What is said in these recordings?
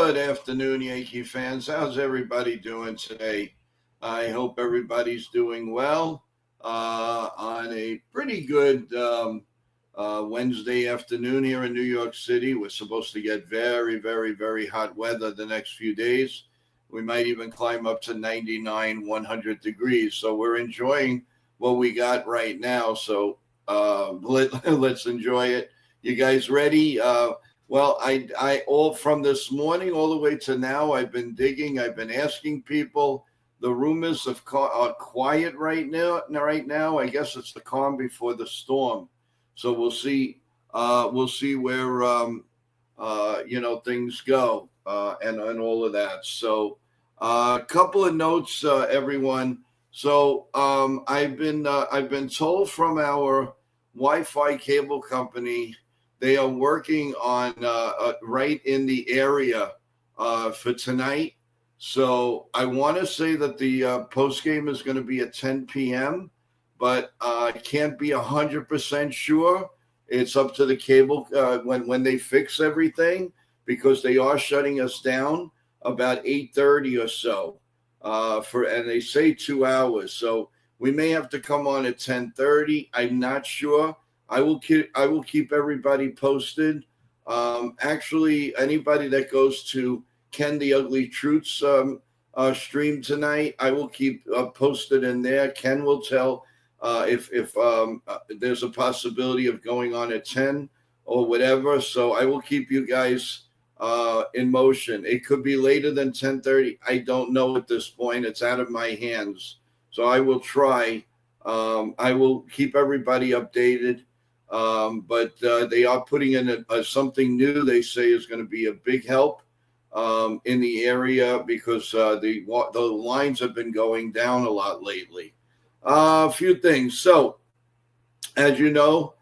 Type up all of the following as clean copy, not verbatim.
Good afternoon, Yankee fans. How's everybody doing today? I hope everybody's doing well on a pretty good Wednesday afternoon here in New York City. We're supposed to get very, very, very hot weather the next few days. We might even climb up to 99, 100 degrees. So we're enjoying what we got right now. So let's enjoy it. You guys ready? Well, I all from this morning all the way to now, I've been digging. I've been asking people. The rumors are quiet right now. I guess it's the calm before the storm. So we'll see. We'll see where things go and all of that. So a couple of notes, everyone. So I've been told from our Wi-Fi cable company. They are working on right in the area for tonight. So I want to say that the post game is going to be at 10 p.m., but I can't be 100% sure. It's up to the cable when they fix everything, because they are shutting us down about 8:30 or so and they say 2 hours. So we may have to come on at 10:30. I'm not sure. I will keep everybody posted. Actually, anybody that goes to Ken the Ugly Truth's stream tonight, I will keep posted in there. Ken will tell if there's a possibility of going on at 10 or whatever. So I will keep you guys in motion. It could be later than 10:30. I don't know at this point. It's out of my hands. So I will try. I will keep everybody updated. But they are putting in something new. They say is going to be a big help in the area, because the lines have been going down a lot lately. A few things. So, as you know,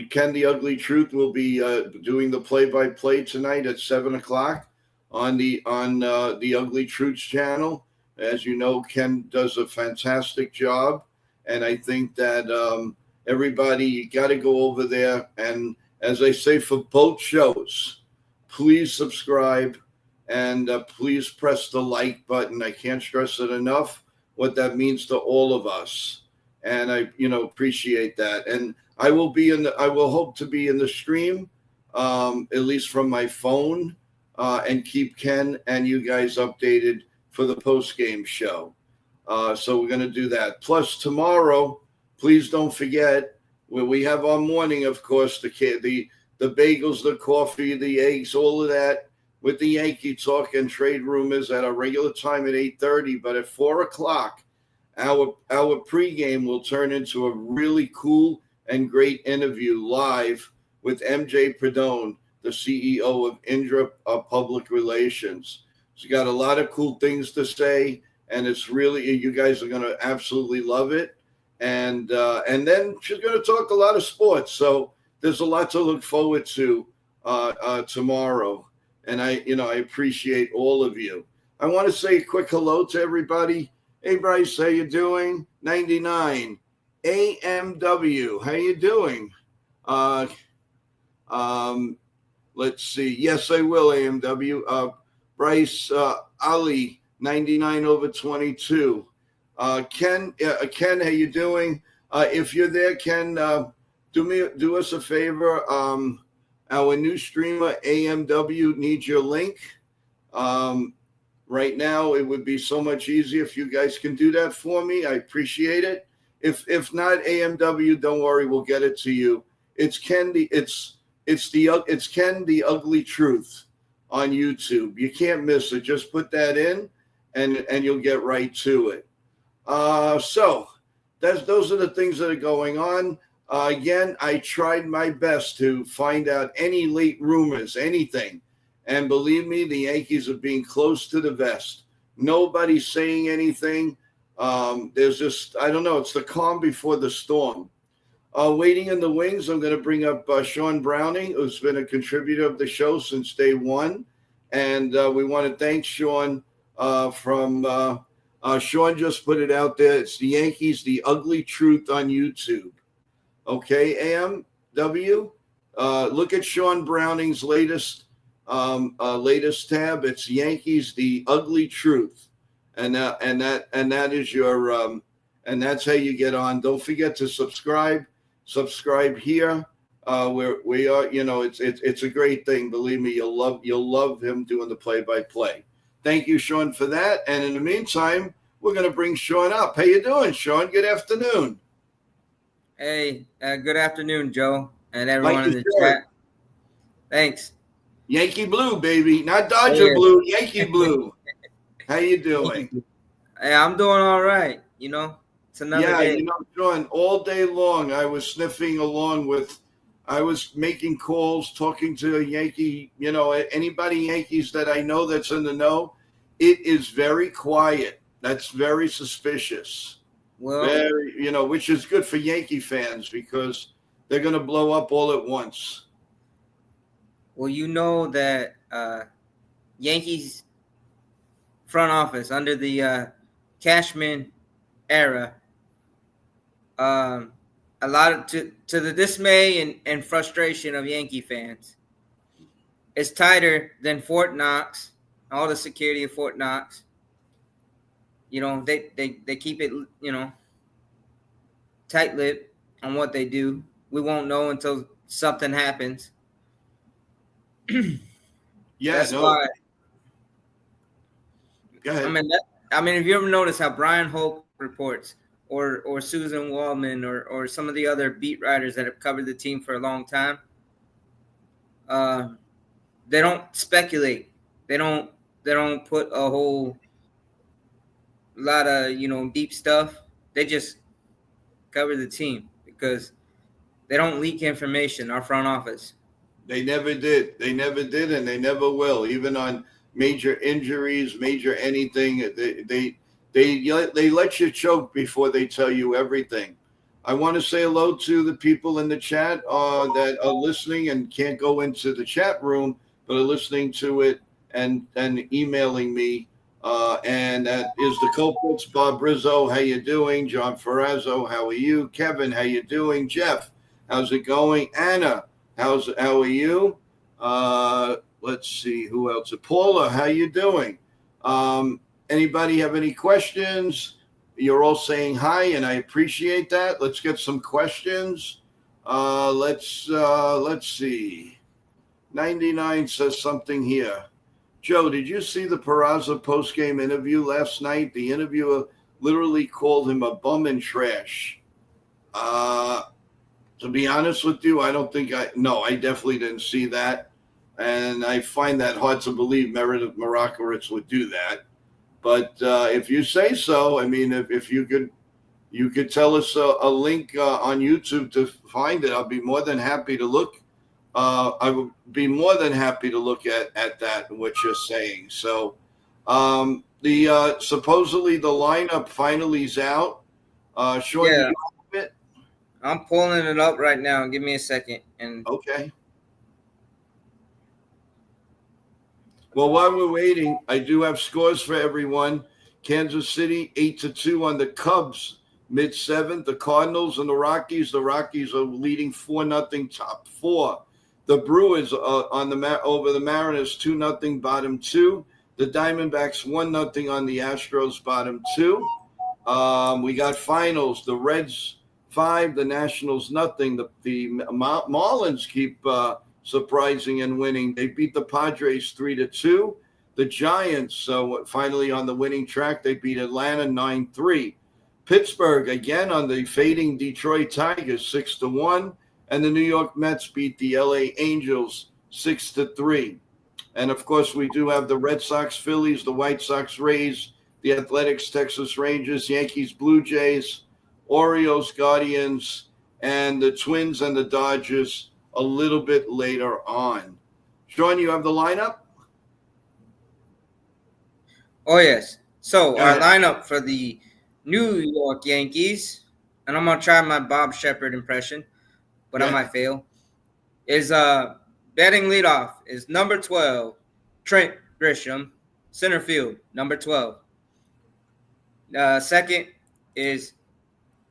Ken the Ugly Truth will be doing the play-by-play tonight at 7:00 on the Ugly Truth's channel. As you know, Ken does a fantastic job, and I think that everybody, you got to go over there. And as I say, for both shows, please subscribe and please press the like button. I can't stress it enough what that means to all of us. And I, appreciate that. And I will hope to be in the stream, at least from my phone, and keep Ken and you guys updated for the post-game show. So we're going to do that. Plus tomorrow, please don't forget, we have our morning, of course, the bagels, the coffee, the eggs, all of that, with the Yankee talk and trade rumors at our regular time at 8:30. But at 4:00, our pregame will turn into a really cool and great interview live with MJ Perdone, the CEO of Indra Public Relations. She's got a lot of cool things to say, and it's really, you guys are going to absolutely love it. And then she's going to talk a lot of sports. So there's a lot to look forward to tomorrow. And I appreciate all of you. I want to say a quick hello to everybody. Hey, Bryce, how you doing? 99 AMW, how you doing? Let's see. Yes, I will, AMW. Bryce, Ali, 99/22. Ken, how you doing? If you're there, Ken, do us a favor. Our new streamer, AMW, needs your link. Right now, it would be so much easier if you guys can do that for me. I appreciate it. If not, AMW, don't worry, we'll get it to you. It's Ken the Ugly Truth on YouTube. You can't miss it. Just put that in, and you'll get right to it. So those are the things that are going on. Again, I tried my best to find out any late rumors, anything. And believe me, the Yankees are being close to the vest. Nobody's saying anything. There's just, I don't know, it's the calm before the storm. Waiting in the wings, I'm going to bring up Sean Browning, who's been a contributor of the show since day one. And we want to thank Sean Sean just put it out there. It's the Yankees, the Ugly Truth on YouTube. Okay, AMW? Look at Sean Browning's latest latest tab. It's Yankees: The Ugly Truth, and that is your and that's how you get on. Don't forget to subscribe. Subscribe here. We are, it's a great thing. Believe me, you'll love him doing the play-by-play. Thank you, Sean, for that. And in the meantime, we're going to bring Sean up. How you doing, Sean? Good afternoon. Hey, good afternoon, Joe, and everyone in the chat. Thanks. Yankee blue, baby, not Oh, Dodger yeah. blue. Yankee blue. How you doing? Hey, I'm doing all right. It's another day. Sean, all day long I was sniffing along I was making calls, talking to Yankee, anybody Yankees that I know that's in the know. It is very quiet. That's very suspicious. Well, Very, which is good for Yankee fans because they're going to blow up all at once. well, you know that Yankees front office under the Cashman era, a lot of to the dismay and frustration of Yankee fans, it's tighter than Fort Knox. All the security of Fort Knox. They keep it tight-lipped on what they do. We won't know until something happens. That's why. Go ahead. If you ever notice how Brian Hope reports, or Susan Waldman, or some of the other beat writers that have covered the team for a long time, they don't speculate. They don't put a whole lot of deep stuff. They just cover the team because they don't leak information. Our front office. They never did. They never did, and they never will. Even on major injuries, major anything, they let you choke before they tell you everything. I want to say hello to the people in the chat that are listening and can't go into the chat room, but are listening to it and emailing me. And that is the culprits. Bob Rizzo, how you doing? John Ferrazzo, how are you? Kevin, how you doing? Jeff, how's it going? Anna, how are you? Let's see who else. Paula, how you doing? Anybody have any questions? You're all saying hi, and I appreciate that. Let's get some questions. Let's see. 99 says something here. Joe, did you see the Peraza post-game interview last night? The interviewer literally called him a bum and trash. To be honest with you, I definitely didn't see that. And I find that hard to believe Meredith Marakowitz would do that. But if you say so, if you could tell us a link on YouTube to find it, I'll be more than happy to look. I would be more than happy to look at that and what you're saying. So the supposedly the lineup finally is out. Sean, Yeah. do you have it? I'm pulling it up right now. Give me a second. Okay. Well, while we're waiting, I do have scores for everyone. Kansas City 8-2 on the Cubs, mid-7th. The Cardinals and the Rockies. The Rockies are leading 4-0, top 4. The Brewers over the Mariners 2-0, bottom 2. The Diamondbacks 1-0 on the Astros, bottom 2. We got finals. The Reds 5, the Nationals nothing. The Marlins keep surprising and winning. They beat the Padres 3-2. The Giants finally on the winning track. They beat Atlanta 9-3. Pittsburgh again on the fading Detroit Tigers 6-1. And the New York Mets beat the LA Angels 6-3. And of course, we do have the Red Sox, Phillies, the White Sox, Rays, the Athletics, Texas Rangers, Yankees, Blue Jays, Orioles, Guardians, and the Twins and the Dodgers a little bit later on. Sean, you have the lineup? Oh, yes. So our lineup for the New York Yankees, and I'm going to try my Bob Shepard impression, but I might fail, is batting leadoff is number 12, Trent Grisham, center field, number 12. Second is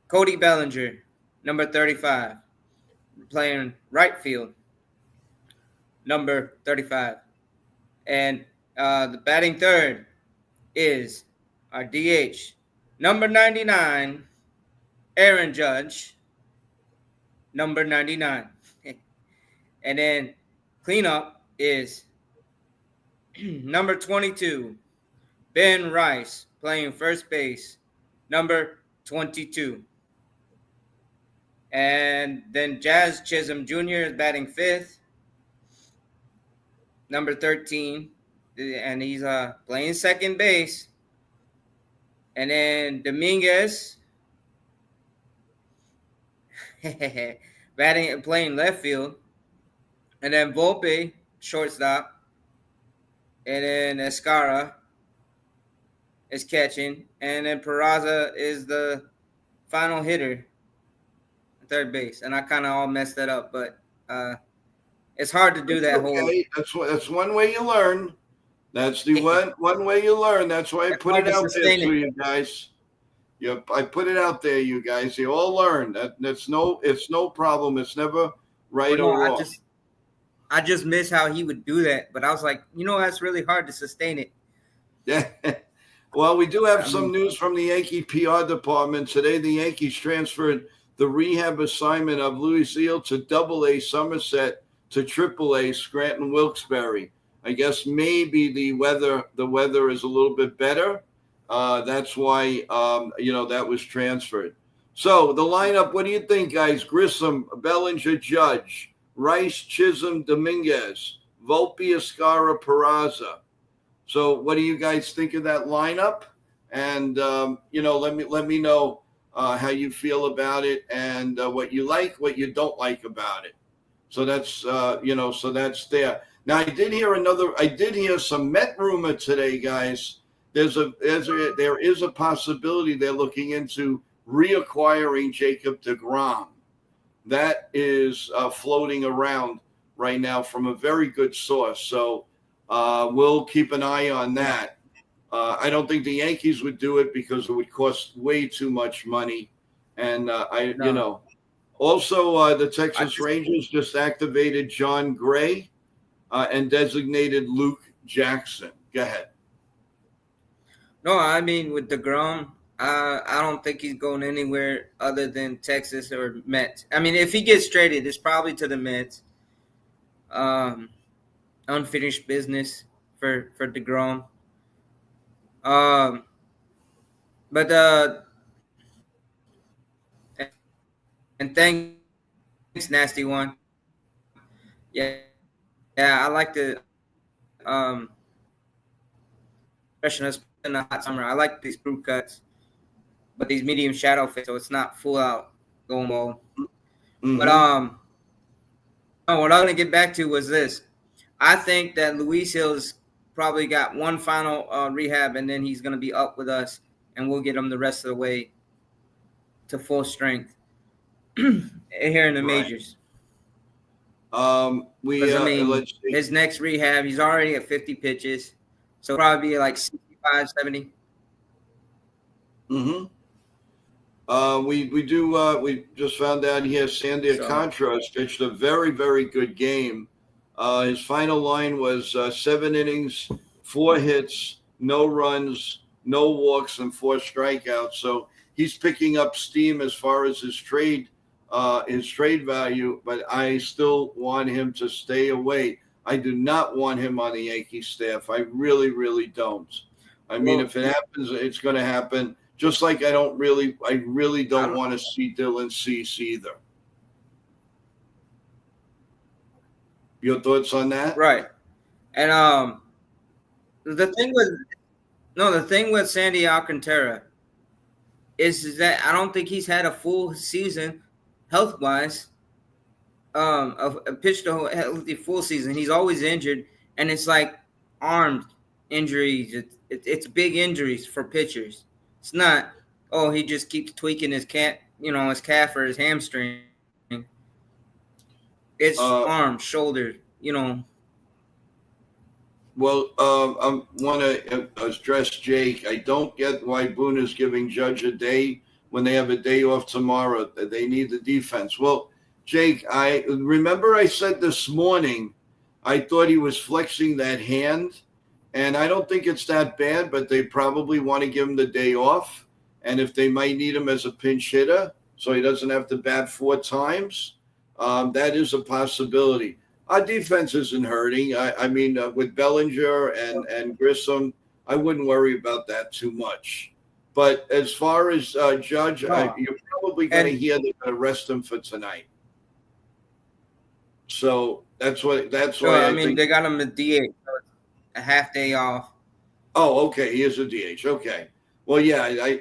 Cody Bellinger, number 35, playing right field, number 35. And the batting third is our DH, number 99, Aaron Judge, number 99. And then cleanup is number 22, Ben Rice, playing first base, number 22. And then Jazz Chisholm Jr. is batting fifth, number 13. And he's playing second base. And then Dominguez playing left field. And then Volpe, shortstop. And then Escara is catching. And then Peraza is the final hitter, third base. And I kind of all messed that up, but it's hard to do that whole. That's one way you learn. That's the one way you learn. That's why I put it out there to you guys. Yep, I put it out there, you guys. You all learn. It's no problem. It's never right or wrong. I just miss how he would do that, but I was like, that's really hard to sustain it. Yeah. Well, we do have some news from the Yankee PR department today. The Yankees transferred the rehab assignment of Louis Seal to AA Somerset to AAA Scranton Wilkes-Barre. I guess maybe the weather is a little bit better. That's why that was transferred. So the lineup, what do you think, guys? Grissom, Bellinger, Judge, Rice, Chisholm, Dominguez, Volpe, Escara, Peraza. So what do you guys think of that lineup? And let me know how you feel about it and what you like, what you don't like about it. So that's that's there. Now I did hear some Met rumor today, guys. There is a possibility they're looking into reacquiring Jacob deGrom. That is floating around right now from a very good source. So we'll keep an eye on that. I don't think the Yankees would do it because it would cost way too much money. And also the Texas Rangers just activated John Gray and designated Luke Jackson. Go ahead. No, I mean, with deGrom, I don't think he's going anywhere other than Texas or Mets. I mean, if he gets traded, it's probably to the Mets. Unfinished business for deGrom. And thanks, Nasty One. Yeah, I like the freshness in the hot summer. I like these crew cuts, but these medium shadow fits, so it's not full out going bald. Mm-hmm. But what I want to get back to was this. I think that Luis Hill's probably got one final rehab, and then he's going to be up with us, and we'll get him the rest of the way to full strength here in the majors. His next rehab, he's already at 50 pitches, so probably be like 65, 70. Mm-hmm. We just found out he has Sandy Alcantara has pitched a very, very good game. His final line was 7 innings, 4 hits, no runs, no walks, and 4 strikeouts. So he's picking up steam as far as his trade value, but I still want him to stay away. I do not want him on the Yankee staff. I really, really don't. I mean, if it happens, it's going to happen. Just like I really don't want to see Dylan Cease either. Your thoughts on that? Right. And the thing with Sandy Alcantara is that I don't think he's had a full season health-wise. Pitched a healthy full season. He's always injured, and it's like arm injuries. It's big injuries for pitchers. It's not, he just keeps tweaking his calf or his hamstring. It's arm, shoulder, Well, I want to address Jake. I don't get why Boone is giving Judge a day when they have a day off tomorrow. They need the defense. Well, Jake, I remember I said this morning I thought he was flexing that hand, and I don't think it's that bad, but they probably want to give him the day off. And if they might need him as a pinch hitter so he doesn't have to bat 4 times, that is a possibility. Our defense isn't hurting. I mean, with Bellinger and Grissom, I wouldn't worry about that too much. But as far as Judge, No. you're probably going to And hear they're going to rest him for tonight. So that's why I I mean, think. they got him a DH, so it's a half day off. Oh, okay. He is a DH. Okay. Well, yeah.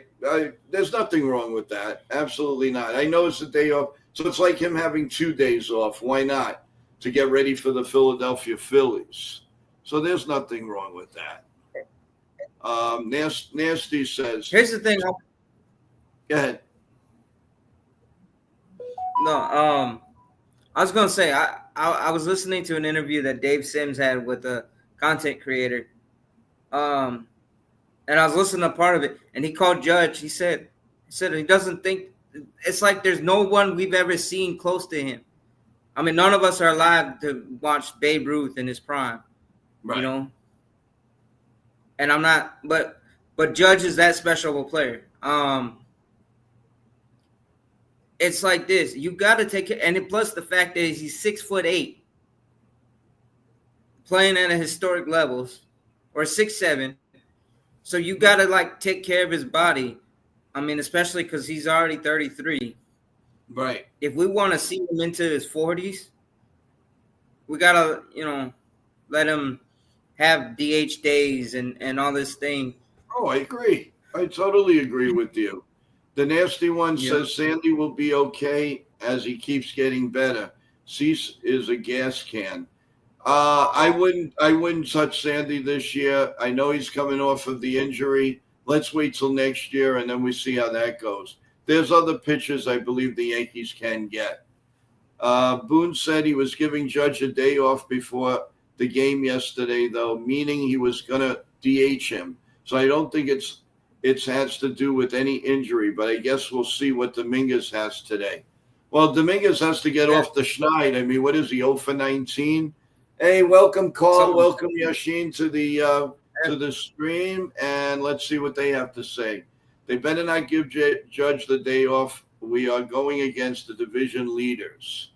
There's nothing wrong with that. Absolutely not. I know it's a day off, so it's like him having 2 days off. Why not? To get ready for the Philadelphia Phillies. So there's nothing wrong with that. Nasty says. Here's the thing. Go ahead. No, I was gonna say I was listening to an interview that Dave Sims had with a content creator, and I was listening to part of it, and he called Judge. He said he doesn't think it's like there's no one we've ever seen close to him. I mean, none of us are alive to watch Babe Ruth in his prime, Right. you know. And I'm not, but Judge is that special of a player. It's like this. You got to take it, and plus the fact that he's 6'8", playing at a historic levels, or 6'7". So you got to like take care of his body. I mean, especially because he's already 33. Right. If we want to see him into his 40s, we gotta let him have DH days and all this thing. Oh, I agree. I totally agree with you. The nasty one says Sandy will be okay as he keeps getting better. Cease is a gas can. I wouldn't touch Sandy this year. I know he's coming off of the injury. Let's wait till next year and then we see how that goes. There's other pitchers I believe the Yankees can get. Boone said he was giving Judge a day off before the game yesterday, though, meaning he was going to DH him. So I don't think it has to do with any injury, but I guess we'll see what Dominguez has today. Well, Dominguez has to get off the schneid. I mean, what is he, 0 for 19? Hey, welcome, Carl. Welcome, Yashin, to the stream, and let's see what they have to say. They better not give Judge the day off. We are going against the division leaders.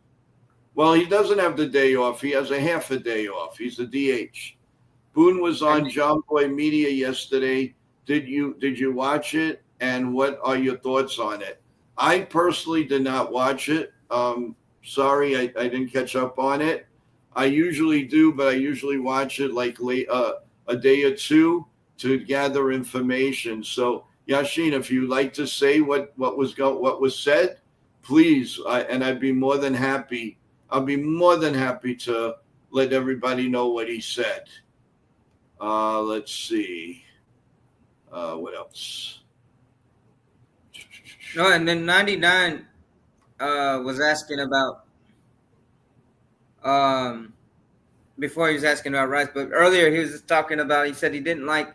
Well, he doesn't have the day off. He has a half a day off. He's the DH. Boone was on John Boy Media yesterday. Did you watch it? And what are your thoughts on it? I personally did not watch it. Sorry, I didn't catch up on it. I usually do, but I usually watch it like a day or two to gather information. So, Yashin, if you'd like to say what was said, please, and I'd be more than happy. I'll be more than happy to let everybody know what he said. Let's see. What else? No, and then 99 was asking about before he was asking about Rice, but earlier he was just talking about, he said he didn't like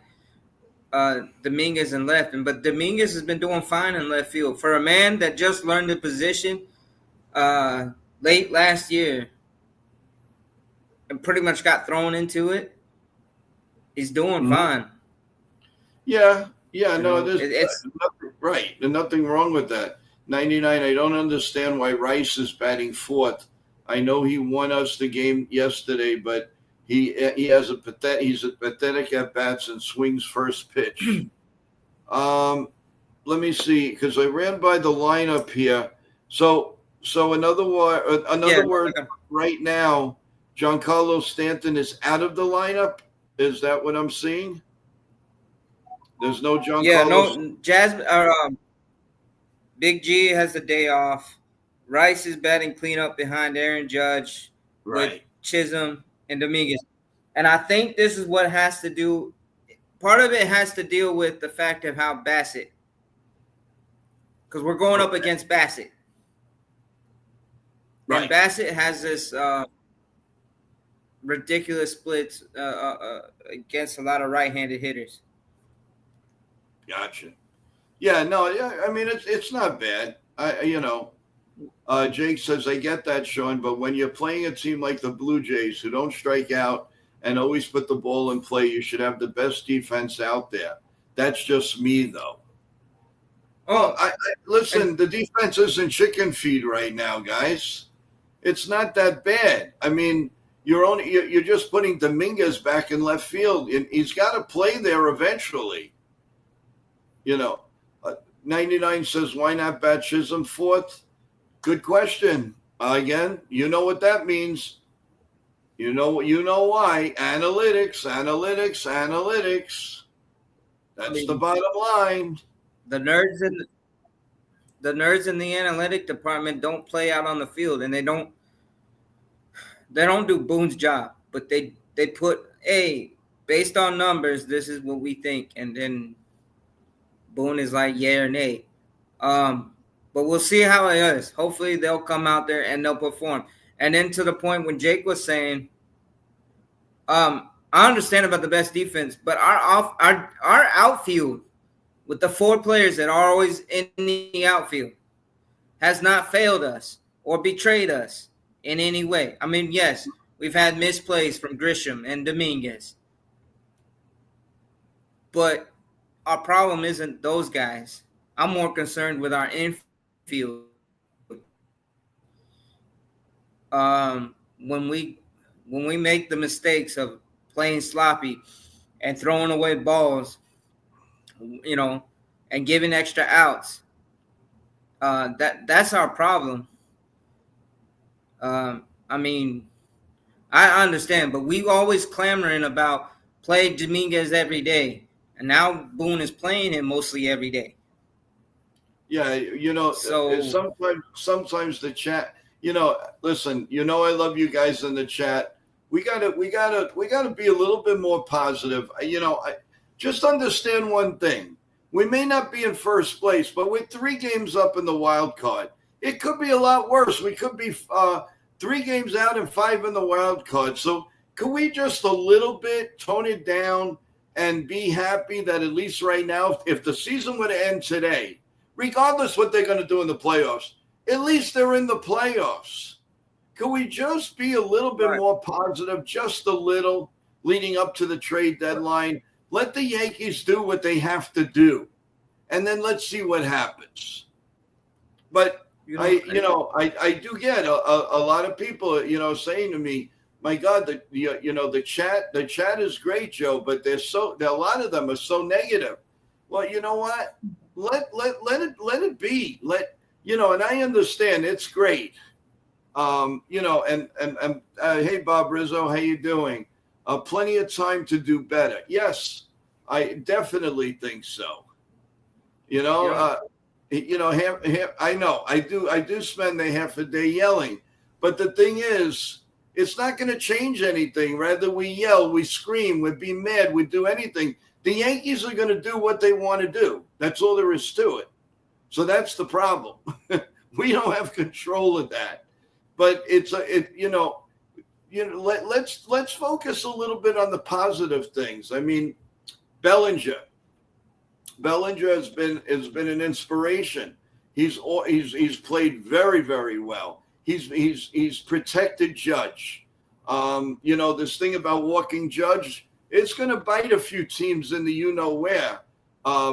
Dominguez in left, but Dominguez has been doing fine in left field. For a man that just learned the position late last year and pretty much got thrown into it, he's doing fine. Yeah, no, it's nothing, right. There's nothing wrong with that. 99, I don't understand why Rice is batting fourth. I know he won us the game yesterday, but he's a pathetic at bats and swings first pitch. Let me see, because I ran by the lineup here. So another word right now, Giancarlo Stanton is out of the lineup. Is that what I'm seeing? There's no Giancarlo. Yeah, no. Jasmine Big G has the day off. Rice is batting cleanup behind Aaron Judge with Chisholm and Dominguez. And I think this is what has to do. Part of it has to deal with the fact of how Bassett, because we're going up against Bassett. Right. And Bassett has this ridiculous splits against a lot of right-handed hitters. Gotcha. Yeah, no, yeah. I mean, it's not bad. Jake says, I get that, Sean, but when you're playing a team like the Blue Jays who don't strike out and always put the ball in play, you should have the best defense out there. That's just me, though. Well, listen, the defense isn't chicken feed right now, guys. It's not that bad. I mean, you're just putting Dominguez back in left field, and he's got to play there eventually. 99 says, why not bat Chisholm fourth? Good question. Again, you know what that means. You know why. Analytics. That's the bottom line. The nerds in the analytic department don't play out on the field, and they don't do Boone's job. But they put, hey, based on numbers, this is what we think, and then Boone is like, yeah or nay. But we'll see how it is. Hopefully they'll come out there and they'll perform. And then to the point when Jake was saying, I understand about the best defense, but our outfield with the 4 players that are always in the outfield has not failed us or betrayed us in any way. I mean, yes, we've had misplays from Grisham and Dominguez, but our problem isn't those guys. I'm more concerned with our infield. When we make the mistakes of playing sloppy and throwing away balls, and giving extra outs, that's our problem. I mean, I understand, but we always clamoring about play Dominguez every day, and now Boone is playing him mostly every day. Yeah, so sometimes the chat, listen, I love you guys in the chat. We gotta be a little bit more positive. Just understand one thing. We may not be in first place, but with 3 games up in the wild card, it could be a lot worse. We could be 3 games out and 5 in the wild card. So could we just a little bit tone it down and be happy that at least right now, if the season were to end today, regardless what they're going to do in the playoffs, at least they're in the playoffs. Could we just be a little bit more positive, just a little, leading up to the trade deadline? Let the Yankees do what they have to do, and then let's see what happens. But I do get a lot of people, saying to me, "My God, the chat is great, Joe, but a lot of them are so negative." Well, you know what? Let it be. And I understand it's great. Hey, Bob Rizzo, how you doing? Plenty of time to do better. Yes, I definitely think so. I know I do spend a half a day yelling, but the thing is, it's not going to change anything. Rather, we yell, we scream, we be mad, we do anything. The Yankees are going to do what they want to do. That's all there is to it. So that's the problem. We don't have control of that. But let's focus a little bit on the positive things. I mean, Bellinger has been an inspiration. He's played very, very well. He's protected Judge. This thing about walking Judge, it's going to bite a few teams in the where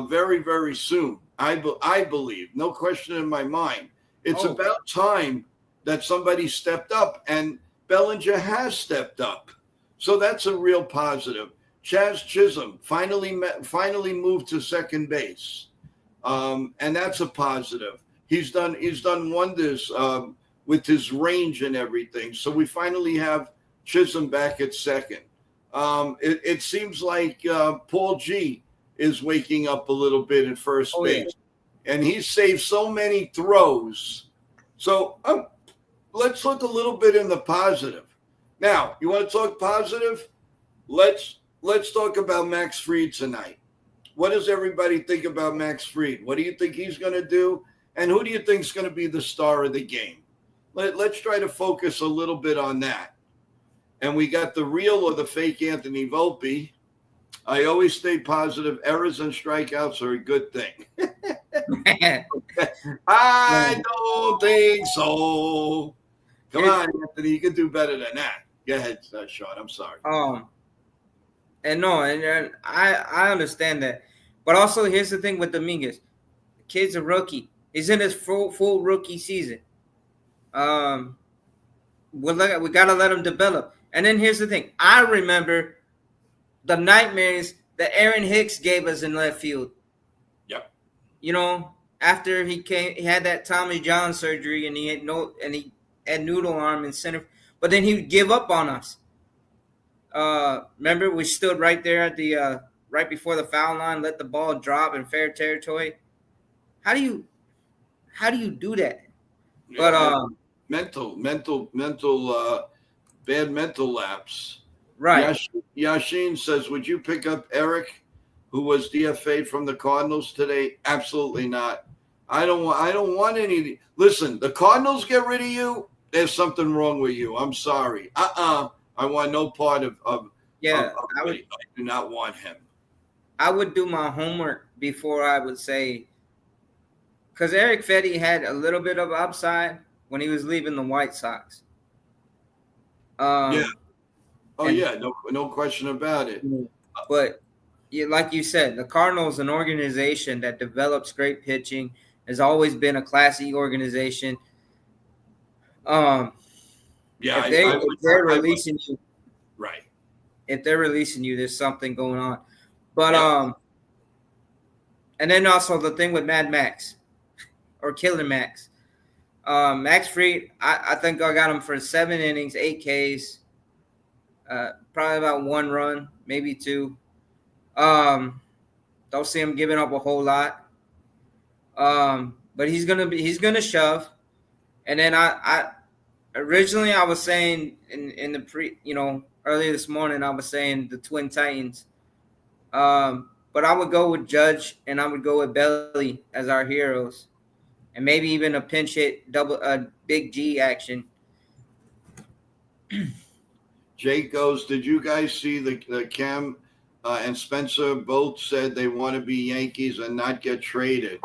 very, very soon. I believe, no question in my mind. It's about time that somebody stepped up, and Bellinger has stepped up. So that's a real positive. Chaz Chisholm finally moved to second base, and that's a positive. He's done wonders with his range and everything. So we finally have Chisholm back at second. It seems like Paul G is waking up a little bit at first base, and he's saved so many throws. So let's look a little bit in the positive. Now, you want to talk positive? Let's talk about Max Fried tonight. What does everybody think about Max Fried? What do you think he's going to do? And who do you think is going to be the star of the game? Let's try to focus a little bit on that. And we got the real or the fake Anthony Volpe. I always stay positive. Errors and strikeouts are a good thing. I don't think so. Come on, Anthony. You can do better than that. Go ahead, Sean. I'm sorry. And no, and I understand that, but also here's the thing with Dominguez. The kid's a rookie. He's in his full rookie season. We gotta let him develop. And then here's the thing. I remember the nightmares that Aaron Hicks gave us in left field. Yep. After he had that Tommy John surgery, and he had noodle arm in center, but then he would give up on us. Remember, we stood right there at the right before the foul line, let the ball drop in fair territory. How do you do that? Yeah, But bad mental lapse. right. Yashin says, would you pick up Eric, who was DFA'd from the Cardinals today? Absolutely not. I don't want any. Listen, the Cardinals get rid of you, there's something wrong with you. I'm sorry. I want no part of I do not want him. I would do my homework before I would say, because Eric Fetty had a little bit of upside when he was leaving the White Sox. Yeah. Oh, yeah. No question about it. But like you said, the Cardinals, an organization that develops great pitching, has always been a classy organization. If they're releasing you, right? If they're releasing you, there's something going on. But and then also the thing with Mad Max or Killer Max, Max Fried. I think I got him for 7 innings, 8 Ks, probably about 1 run, maybe 2. Don't see him giving up a whole lot. But he's gonna shove. And then I originally I was saying in the earlier this morning I was saying the Twin Titans. But I would go with Judge and I would go with Belly as our heroes, and maybe even a pinch hit big G action. Jake goes, did you guys see the Cam and Spencer both said they want to be Yankees and not get traded?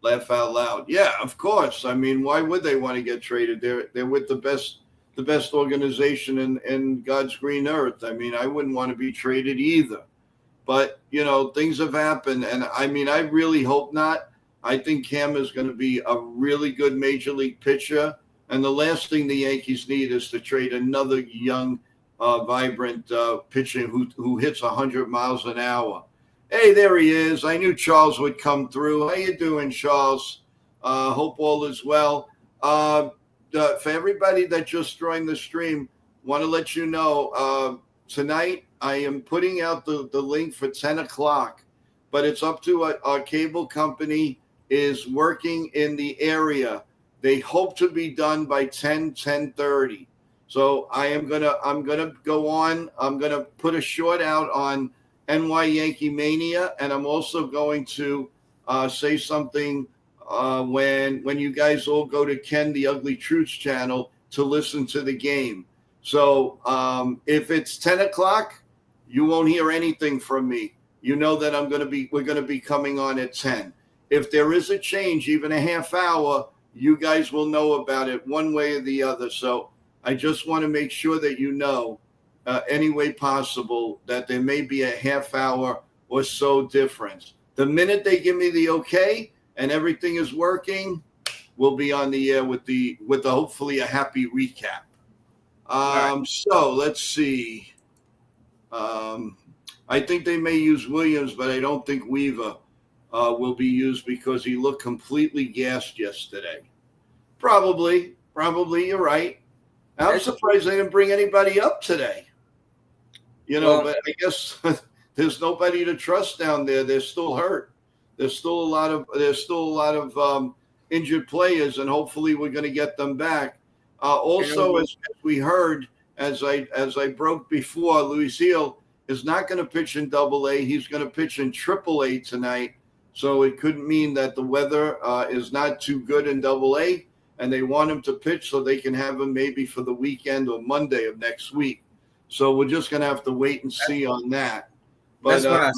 Laugh out loud. Yeah, of course. I mean, why would they want to get traded? They're with the best organization in God's green earth. I mean, I wouldn't want to be traded either. But, things have happened. And, I mean, I really hope not. I think Cam is going to be a really good major league pitcher. And the last thing the Yankees need is to trade another young, vibrant pitcher who hits 100 miles an hour. Hey, there he is. I knew Charles would come through. How you doing, Charles? Hope all is well. For everybody that just joined the stream, want to let you know, tonight I am putting out the link for 10 o'clock, but it's up to our cable company is working in the area. They hope to be done by 10:30. So I'm gonna go on. I'm gonna put a short out on NY Yankee Mania, and I'm also going to say something when you guys all go to Ken the Ugly Truths channel to listen to the game. So if it's 10 o'clock, you won't hear anything from me. You know that we're gonna be coming on at 10. If there is a change, even a half hour, you guys will know about it one way or the other. So I just want to make sure that you know any way possible that there may be a half hour or so difference. The minute they give me the okay and everything is working, we'll be on the air with the hopefully a happy recap. So let's see. I think they may use Williams, but I don't think Weaver will be used because he looked completely gassed yesterday. Probably, you're right. I'm surprised they didn't bring anybody up today. But I guess there's nobody to trust down there. They're still hurt. There's still a lot of injured players, and hopefully we're going to get them back. Also, as we heard, as I broke before, Luis Gil is not going to pitch in AA. He's going to pitch in AAA tonight. So it could mean that the weather is not too good in AA, and they want him to pitch so they can have him maybe for the weekend or Monday of next week. So we're just going to have to wait and see on that. But that's what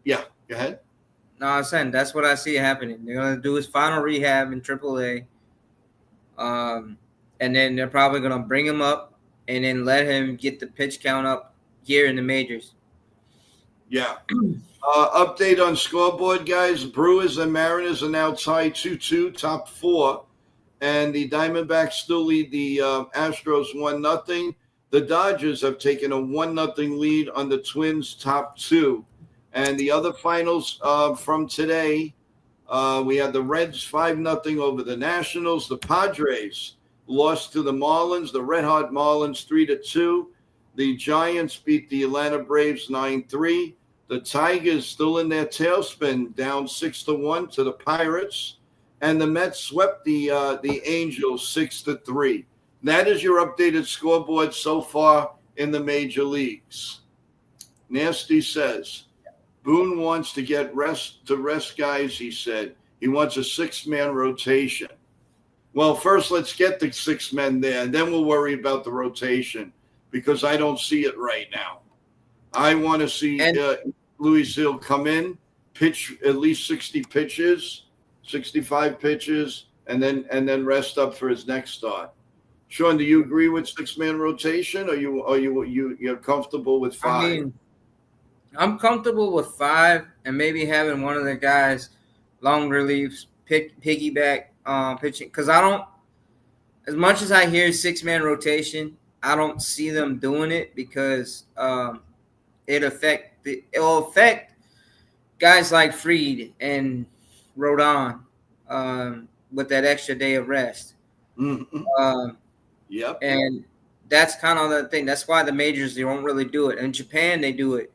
yeah, go ahead. No, I'm saying that's what I see happening. They're gonna do his final rehab in AAA, and then they're probably gonna bring him up and then let him get the pitch count up here in the majors. Yeah. Update on scoreboard, guys. Brewers and Mariners are now tied 2-2, top four. And the Diamondbacks still lead the Astros 1-0. The Dodgers have taken a 1-0 lead on the Twins, top two. And the other finals from today, we had the Reds 5-0 over the Nationals. The Padres lost to the Marlins, the Red Hot Marlins 3-2. The Giants beat the Atlanta Braves 9-3. The Tigers still in their tailspin, down 6-1 to the Pirates, and the Mets swept the Angels 6-3. That is your updated scoreboard so far in the major leagues. Nasty says Boone wants to get rest guys. He said he wants a 6-man rotation. Well, first let's get the 6 men there, and then we'll worry about the rotation because I don't see it right now. I want to see Luis Hill come in, pitch at least 60 pitches, 65 pitches, and then rest up for his next start. Sean, do you agree with 6-man rotation, or you're comfortable with 5? I mean, I'm comfortable with 5, and maybe having one of the guys long reliefs piggyback pitching, because I don't. As much as I hear 6-man rotation, I don't see them doing it because it'll affect guys like Fried and Rodon with that extra day of rest. Mm-hmm. Yep. And that's kind of the thing. That's why the majors, they don't really do it. In Japan, they do it.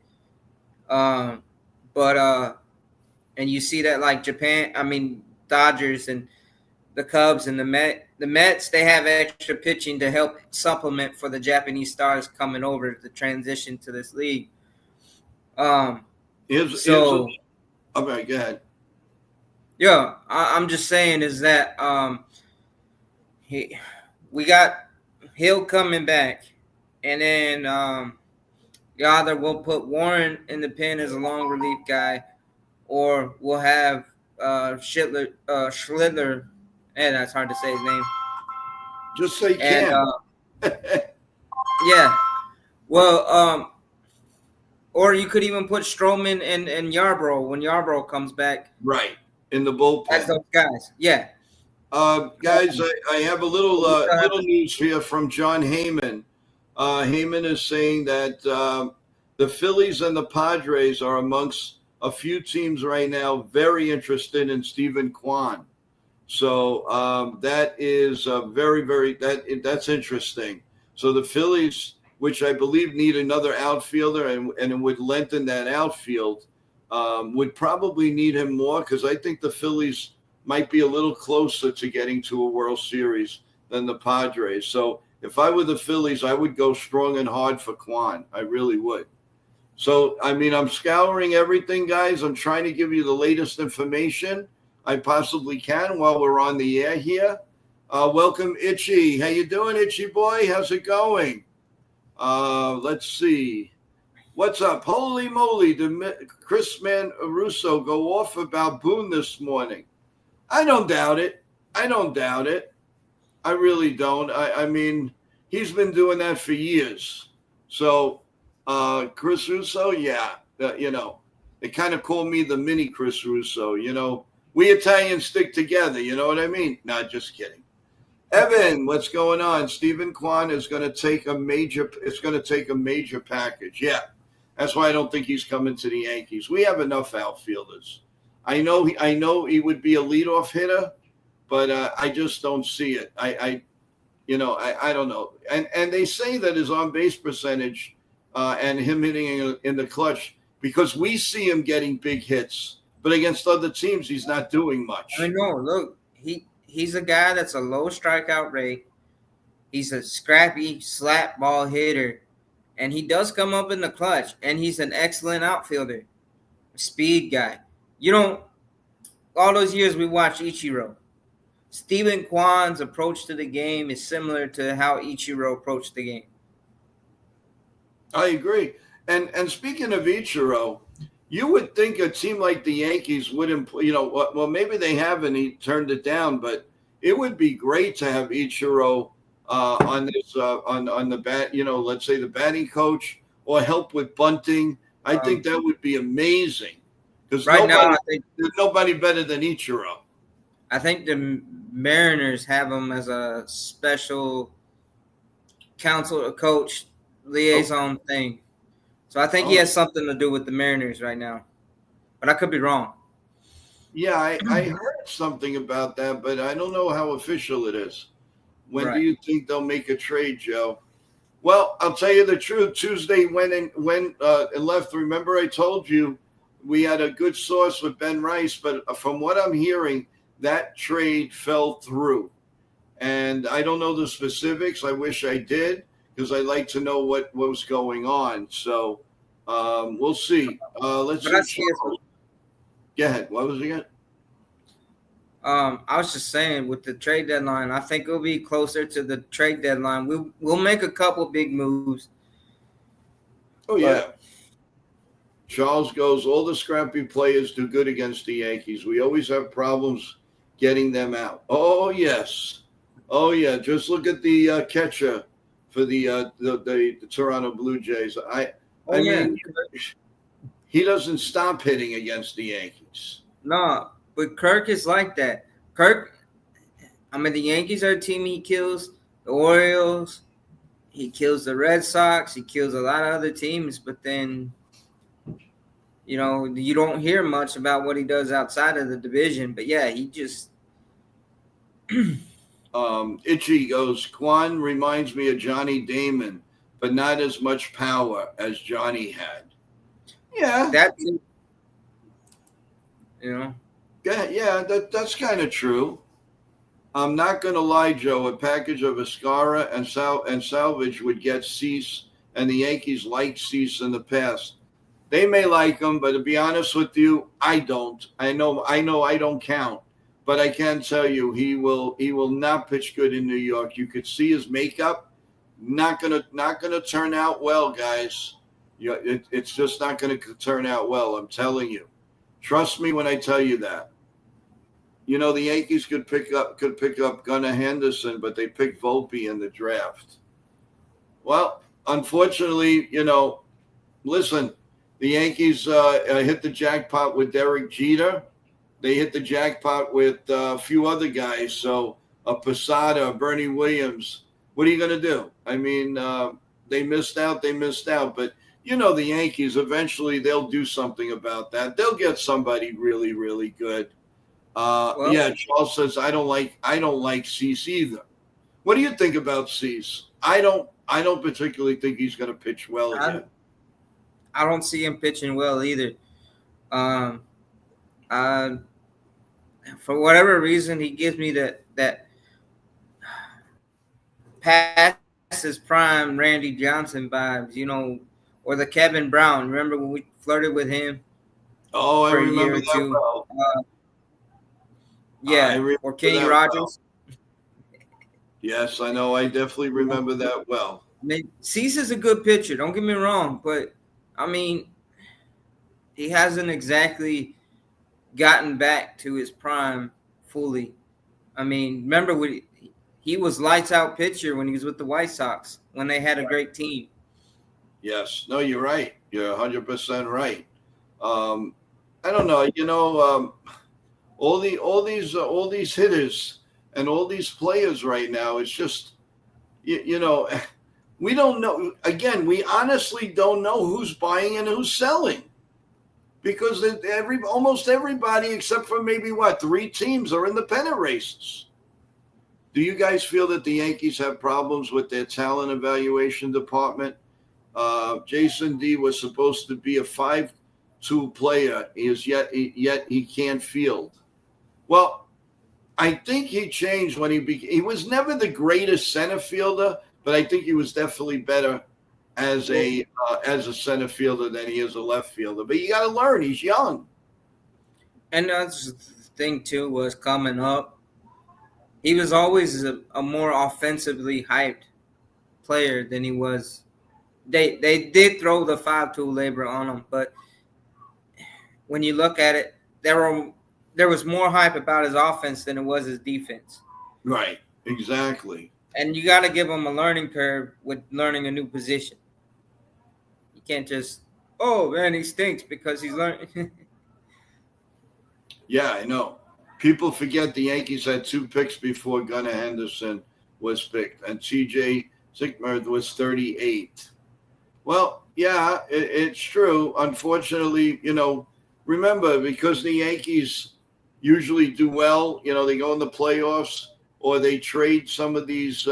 And you see that like Japan, I mean, Dodgers and the Cubs and the Mets, they have extra pitching to help supplement for the Japanese stars coming over to transition to this league. Okay, go ahead. Yeah, I'm just saying is that we got Hill coming back, and then either we'll put Warren in the pen as a long relief guy, or we'll have Schlittler. And that's hard to say his name. Just say Cam. Yeah. Well, or you could even put Stroman and Yarbrough when Yarbrough comes back. Right. In the bullpen. As those guys. Yeah. Guys, I have a little news here from John Heyman. Heyman is saying that the Phillies and the Padres are amongst a few teams right now very interested in Stephen Kwan. So that is that's interesting. So the Phillies, which I believe need another outfielder and it would lengthen that outfield, would probably need him more because I think the Phillies might be a little closer to getting to a World Series than the Padres. So if I were the Phillies, I would go strong and hard for Kwan. I really would. So, I mean, I'm scouring everything, guys. I'm trying to give you the latest information I possibly can while we're on the air here. Welcome, Itchy. How you doing, Itchy boy? How's it going? Let's see. What's up? Holy moly, did Chris Russo go off about Boone this morning? I don't doubt it. I really don't. I mean, he's been doing that for years. So, Chris Russo, yeah, they kind of call me the mini Chris Russo, We Italians stick together, you know what I mean? No, just kidding. Evan, what's going on? Stephen Kwan is going to take a major package. Yeah, that's why I don't think he's coming to the Yankees. We have enough outfielders. I know he would be a leadoff hitter, but I just don't see it. I don't know. And they say that his on-base percentage and him hitting in the clutch, because we see him getting big hits, but against other teams, he's not doing much. I know. Look, he's a guy that's a low strikeout rate. He's a scrappy slap ball hitter, and he does come up in the clutch, and he's an excellent outfielder, speed guy. All those years we watched Ichiro. Stephen Kwan's approach to the game is similar to how Ichiro approached the game. I agree. And speaking of Ichiro, You would think a team like the Yankees wouldn't, well, maybe they haven't. He turned it down, but it would be great to have Ichiro on this on the bat. Let's say the batting coach or help with bunting. I think that would be amazing because Right now, I think there's nobody better than Ichiro. I think the Mariners have him as a special counsel, coach, liaison thing. So I think he has something to do with the Mariners right now, but I could be wrong. Yeah, I heard something about that, but I don't know how official it is. When do you think they'll make a trade, Joe? Well, I'll tell you the truth. Tuesday went and left. Remember, I told you we had a good source with Ben Rice, but from what I'm hearing, that trade fell through. And I don't know the specifics. I wish I did because I'd like to know what was going on. So we'll see. Let's see. Go ahead. What was it again? I was just saying with the trade deadline, I think it'll be closer to the trade deadline. We'll make a couple big moves. Oh, yeah. Charles goes, all the scrappy players do good against the Yankees. We always have problems getting them out. Oh, yes. Oh, yeah. Just look at the catcher for the Toronto Blue Jays. I mean, he doesn't stop hitting against the Yankees. No, but Kirk is like that. The Yankees are a team he kills. The Orioles, he kills the Red Sox. He kills a lot of other teams, but then, you don't hear much about what he does outside of the division. But, yeah, he just Itchy goes, Quan reminds me of Johnny Damon, but not as much power as Johnny had. Yeah. Yeah, that's kind of true. I'm not going to lie, Joe. A package of Escara and Salvage would get Cease, and the Yankees liked Cease in the past. They may like him, but to be honest with you, I don't. I know I don't count, but I can tell you he will not pitch good in New York. You could see his makeup. Not gonna turn out well, guys. It's just not going to turn out well. I'm telling you. Trust me when I tell you that. The Yankees could pick up Gunnar Henderson, but they picked Volpe in the draft. Well, unfortunately, listen, the Yankees hit the jackpot with Derek Jeter. They hit the jackpot with a few other guys. So Posada, Bernie Williams. What are you going to do? I mean, they missed out. But, the Yankees, eventually they'll do something about that. They'll get somebody really, really good. Charles says I don't like Cease either. What do you think about Cease? I don't particularly think he's going to pitch well again. I don't see him pitching well either. For whatever reason, he gives me that past his prime Randy Johnson vibes, or the Kevin Brown. Remember when we flirted with him? Oh, I remember that well. Or Kenny Rogers. Well. Yes, I know. I definitely remember that well. Cease is a good pitcher. Don't get me wrong, but he hasn't exactly gotten back to his prime fully. Remember when he was lights out pitcher when he was with the White Sox when they had a great team. Yes, no, you're right. You're 100% right. I don't know. All these hitters and all these players right now, it's just, we don't know. Again, we honestly don't know who's buying and who's selling because almost everybody except for maybe 3 teams are in the pennant races. Do you guys feel that the Yankees have problems with their talent evaluation department? Jason D was supposed to be a 5-2 player. Yet he can't field. Well, I think he changed when he was never the greatest center fielder, but I think he was definitely better as a center fielder than he is a left fielder. But you got to learn. He's young. And that's the thing too was coming up. He was always a more offensively hyped player than he was. They did throw the 5-2 labor on him, but when you look at it, there was more hype about his offense than it was his defense. Right. Exactly. And you got to give him a learning curve with learning a new position. You can't just, oh man, he stinks because he's learning. Yeah, I know. People forget the Yankees had 2 picks before Gunnar Henderson was picked, and T.J. Zickmerth was 38. Well, yeah, it's true. Unfortunately, remember, because the Yankees usually do well, they go in the playoffs or they trade some of these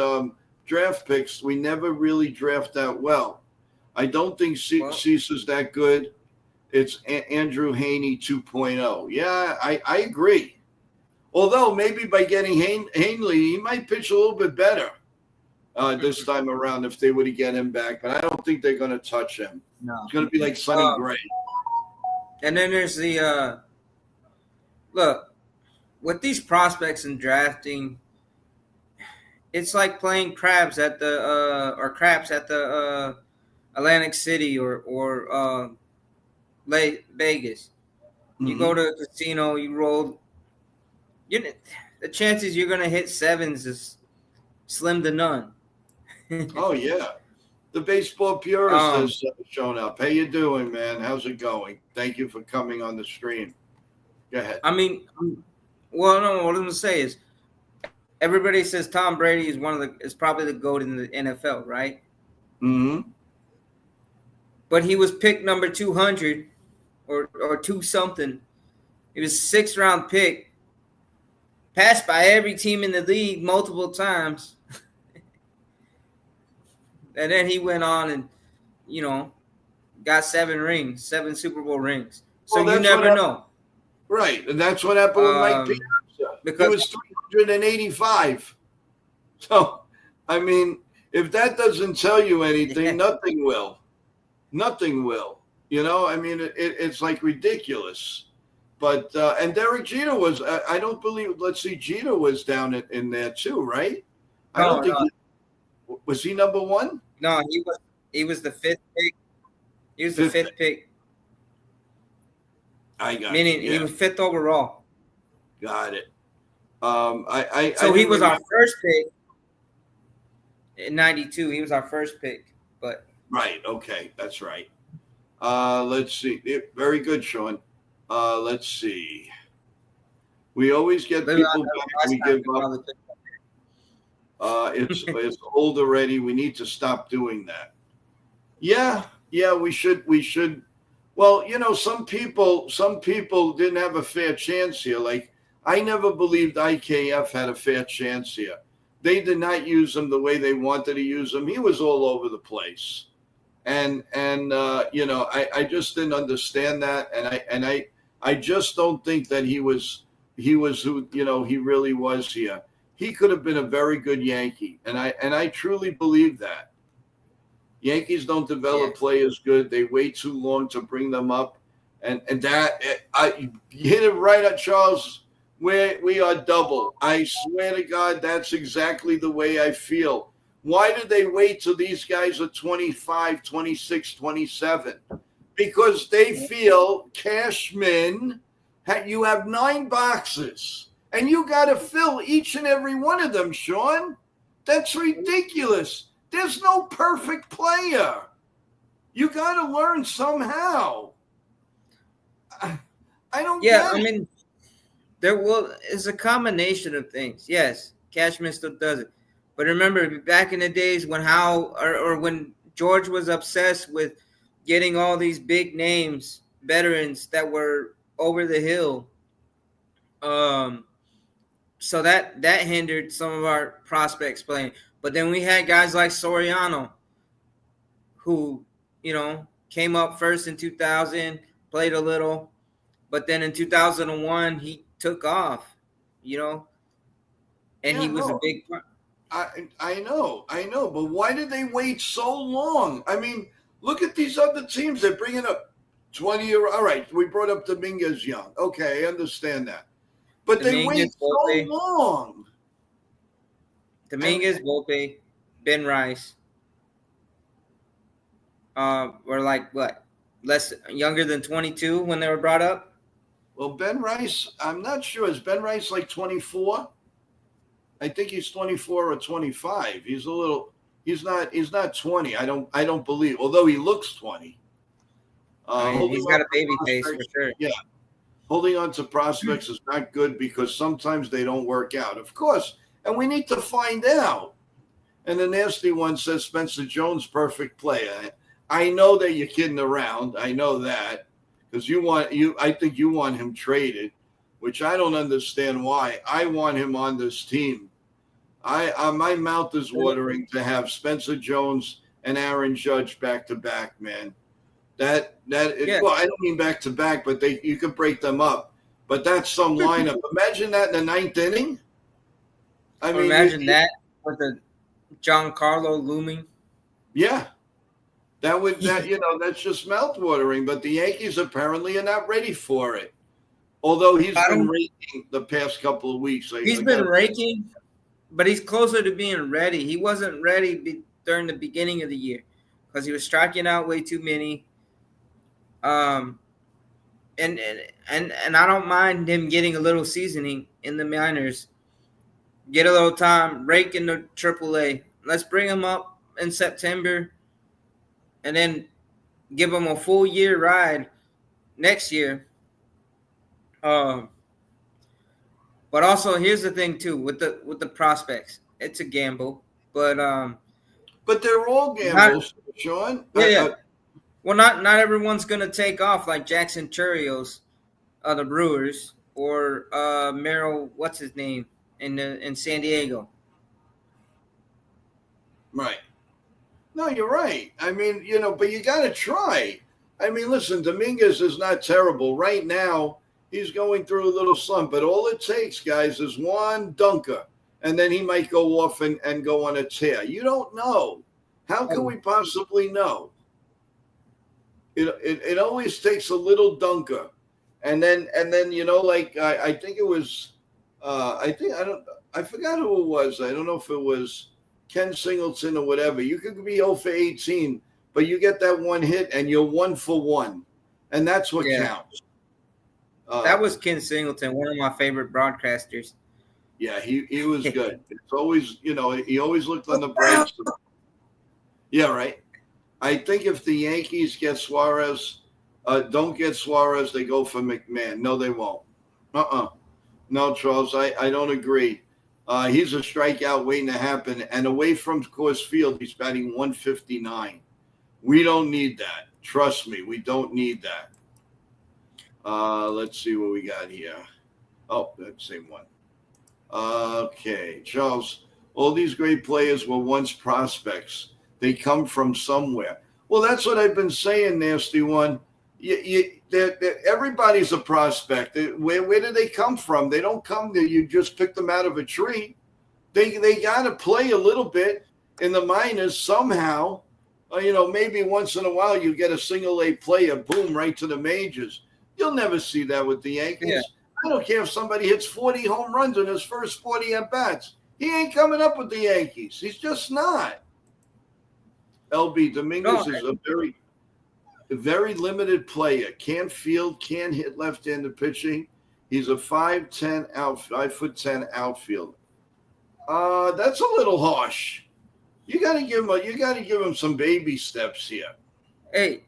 draft picks. We never really draft that well. I don't think Cease's that good. It's Andrew Haney 2.0. Yeah, I agree. Although maybe by getting Hanley, he might pitch a little bit better this time around if they were to get him back. But I don't think they're going to touch him. No. It's going to be like Sonny Gray. And then there's the look, with these prospects and drafting, it's like playing craps at the Atlantic City or Vegas. You go to a casino, you roll. The chances you're gonna hit sevens is slim to none. Oh yeah, the baseball purist has shown up. How you doing, man? How's it going? Thank you for coming on the stream. Go ahead. I mean, well, no, what I'm gonna say is, everybody says Tom Brady is probably the GOAT in the NFL, right? Mm-hmm. But he was picked number 200 or 2 something. He was 6th round pick, passed by every team in the league multiple times. And then he went on and, got 7 Super Bowl rings. So you never know. Right. And that's what happened with Mike Piazza. Because he was 385. So, I mean, if that doesn't tell you anything, nothing will. Nothing will. I mean, it's like ridiculous. But, and Derek Jeter was, I don't believe, let's see, Jeter was down in there too, right? I don't think was he number 1? No, he was the 5th pick. He was the 5th pick. I got meaning he was 5th overall. Got it. So he was our first pick in '92. He was our first pick, but right. Okay, that's right. Let's see. Very good, Sean. Let's see. We always get people back. We give up. It's old already. We need to stop doing that. Yeah, we should. Well, some people didn't have a fair chance here. Like, I never believed IKF had a fair chance here. They did not use him the way they wanted to use him. He was all over the place, and I just didn't understand that, and I just don't think that he was who he really was here. He could have been a very good Yankee, and I truly believe that. Yankees don't develop players good. They wait too long to bring them up. And that, you hit it right at Charles. We are double. I swear to God, that's exactly the way I feel. Why did they wait till these guys are 25, 26, 27? Because they feel Cashman, you have 9 boxes, and you got to fill each and every one of them, Sean. That's ridiculous. There's no perfect player. You got to learn somehow. I don't get it. I mean, it's a combination of things. Yes, Cashman still does it. But remember, back in the days when when George was obsessed with getting all these big names, veterans that were over the hill, so that hindered some of our prospects playing. But then we had guys like Soriano, who, came up first in 2000, played a little, but then in 2001 he took off, and he was a big part. I know, but why did they wait so long? I mean, look at these other teams. They're bringing up 20-year. All right, we brought up Dominguez young. Okay, I understand that. But they wait so long. Dominguez, Volpe, Ben Rice. Were like what? less younger than 22 when they were brought up? Well, Ben Rice, I'm not sure. Is Ben Rice like 24? I think he's 24 or 25. He's a little. He's not 20. I don't believe. Although he looks 20. I mean, Holding he's on got a to baby face for prospects, sure. yeah. Holding on to prospects is not good because sometimes they don't work out. Of course, and we need to find out. And the nasty one says Spencer Jones, perfect player. I know that you're kidding around. I know that because I think you want him traded, which I don't understand why. I want him on this team. My mouth is watering to have Spencer Jones and Aaron Judge back to back, man. Yeah. Well, I don't mean back to back, but you could break them up. But that's some lineup. Imagine that in the ninth inning. I Or mean, imagine that with the Giancarlo looming. yeah, that's just mouth watering. But the Yankees apparently are not ready for it. Although he's been raking the past couple of weeks. He's been raking, but he's closer to being ready. He wasn't ready during the beginning of the year because he was striking out way too many. And I don't mind him getting a little seasoning in the minors. Get a little time, rake in the AAA. Let's bring him up in September, and then give him a full year ride next year. But also, here's the thing too with the prospects. It's a gamble, but they're all gambles, Sean. Yeah. Well, not everyone's gonna take off like Jackson Churios, the Brewers, or Merrill, what's his name, in San Diego. Right. No, you're right. I mean, but you got to try. I mean, listen, Dominguez is not terrible. Right now, he's going through a little slump, but all it takes, guys, is one dunker, and then he might go off and go on a tear. You don't know. How can we possibly know? It always takes a little dunker. And then like I think it was I forgot who it was. I don't know if it was Ken Singleton or whatever. You could be 0 for 18, but you get that one hit and you're 1 for 1. And that's what counts. That was Ken Singleton, one of my favorite broadcasters. Yeah, he was good. It's always, he always looked on the bright side. Yeah, right. I think if the Yankees get Suarez, don't get Suarez, they go for McMahon. No, they won't. No, Charles, I don't agree. He's a strikeout waiting to happen. And away from Coors Field, he's batting 159. We don't need that. Trust me, we don't need that. Let's see what we got here. Oh, that same one. Okay, Charles, all these great players were once prospects. They come from somewhere. Well, that's what I've been saying, Nasty One. Everybody's a prospect. Where do they come from? They don't come there. You just pick them out of a tree. They got to play a little bit in the minors somehow. Maybe once in a while you get a single A player, boom, right to the majors. You'll never see that with the Yankees. Yeah. I don't care if somebody hits 40 home runs in his first 40 at-bats. He ain't coming up with the Yankees. He's just not. LB Dominguez is a very limited player. Can't field, can't hit left-handed pitching. He's a 5'10" outfielder. That's a little harsh. You got to give him some baby steps here. Hey,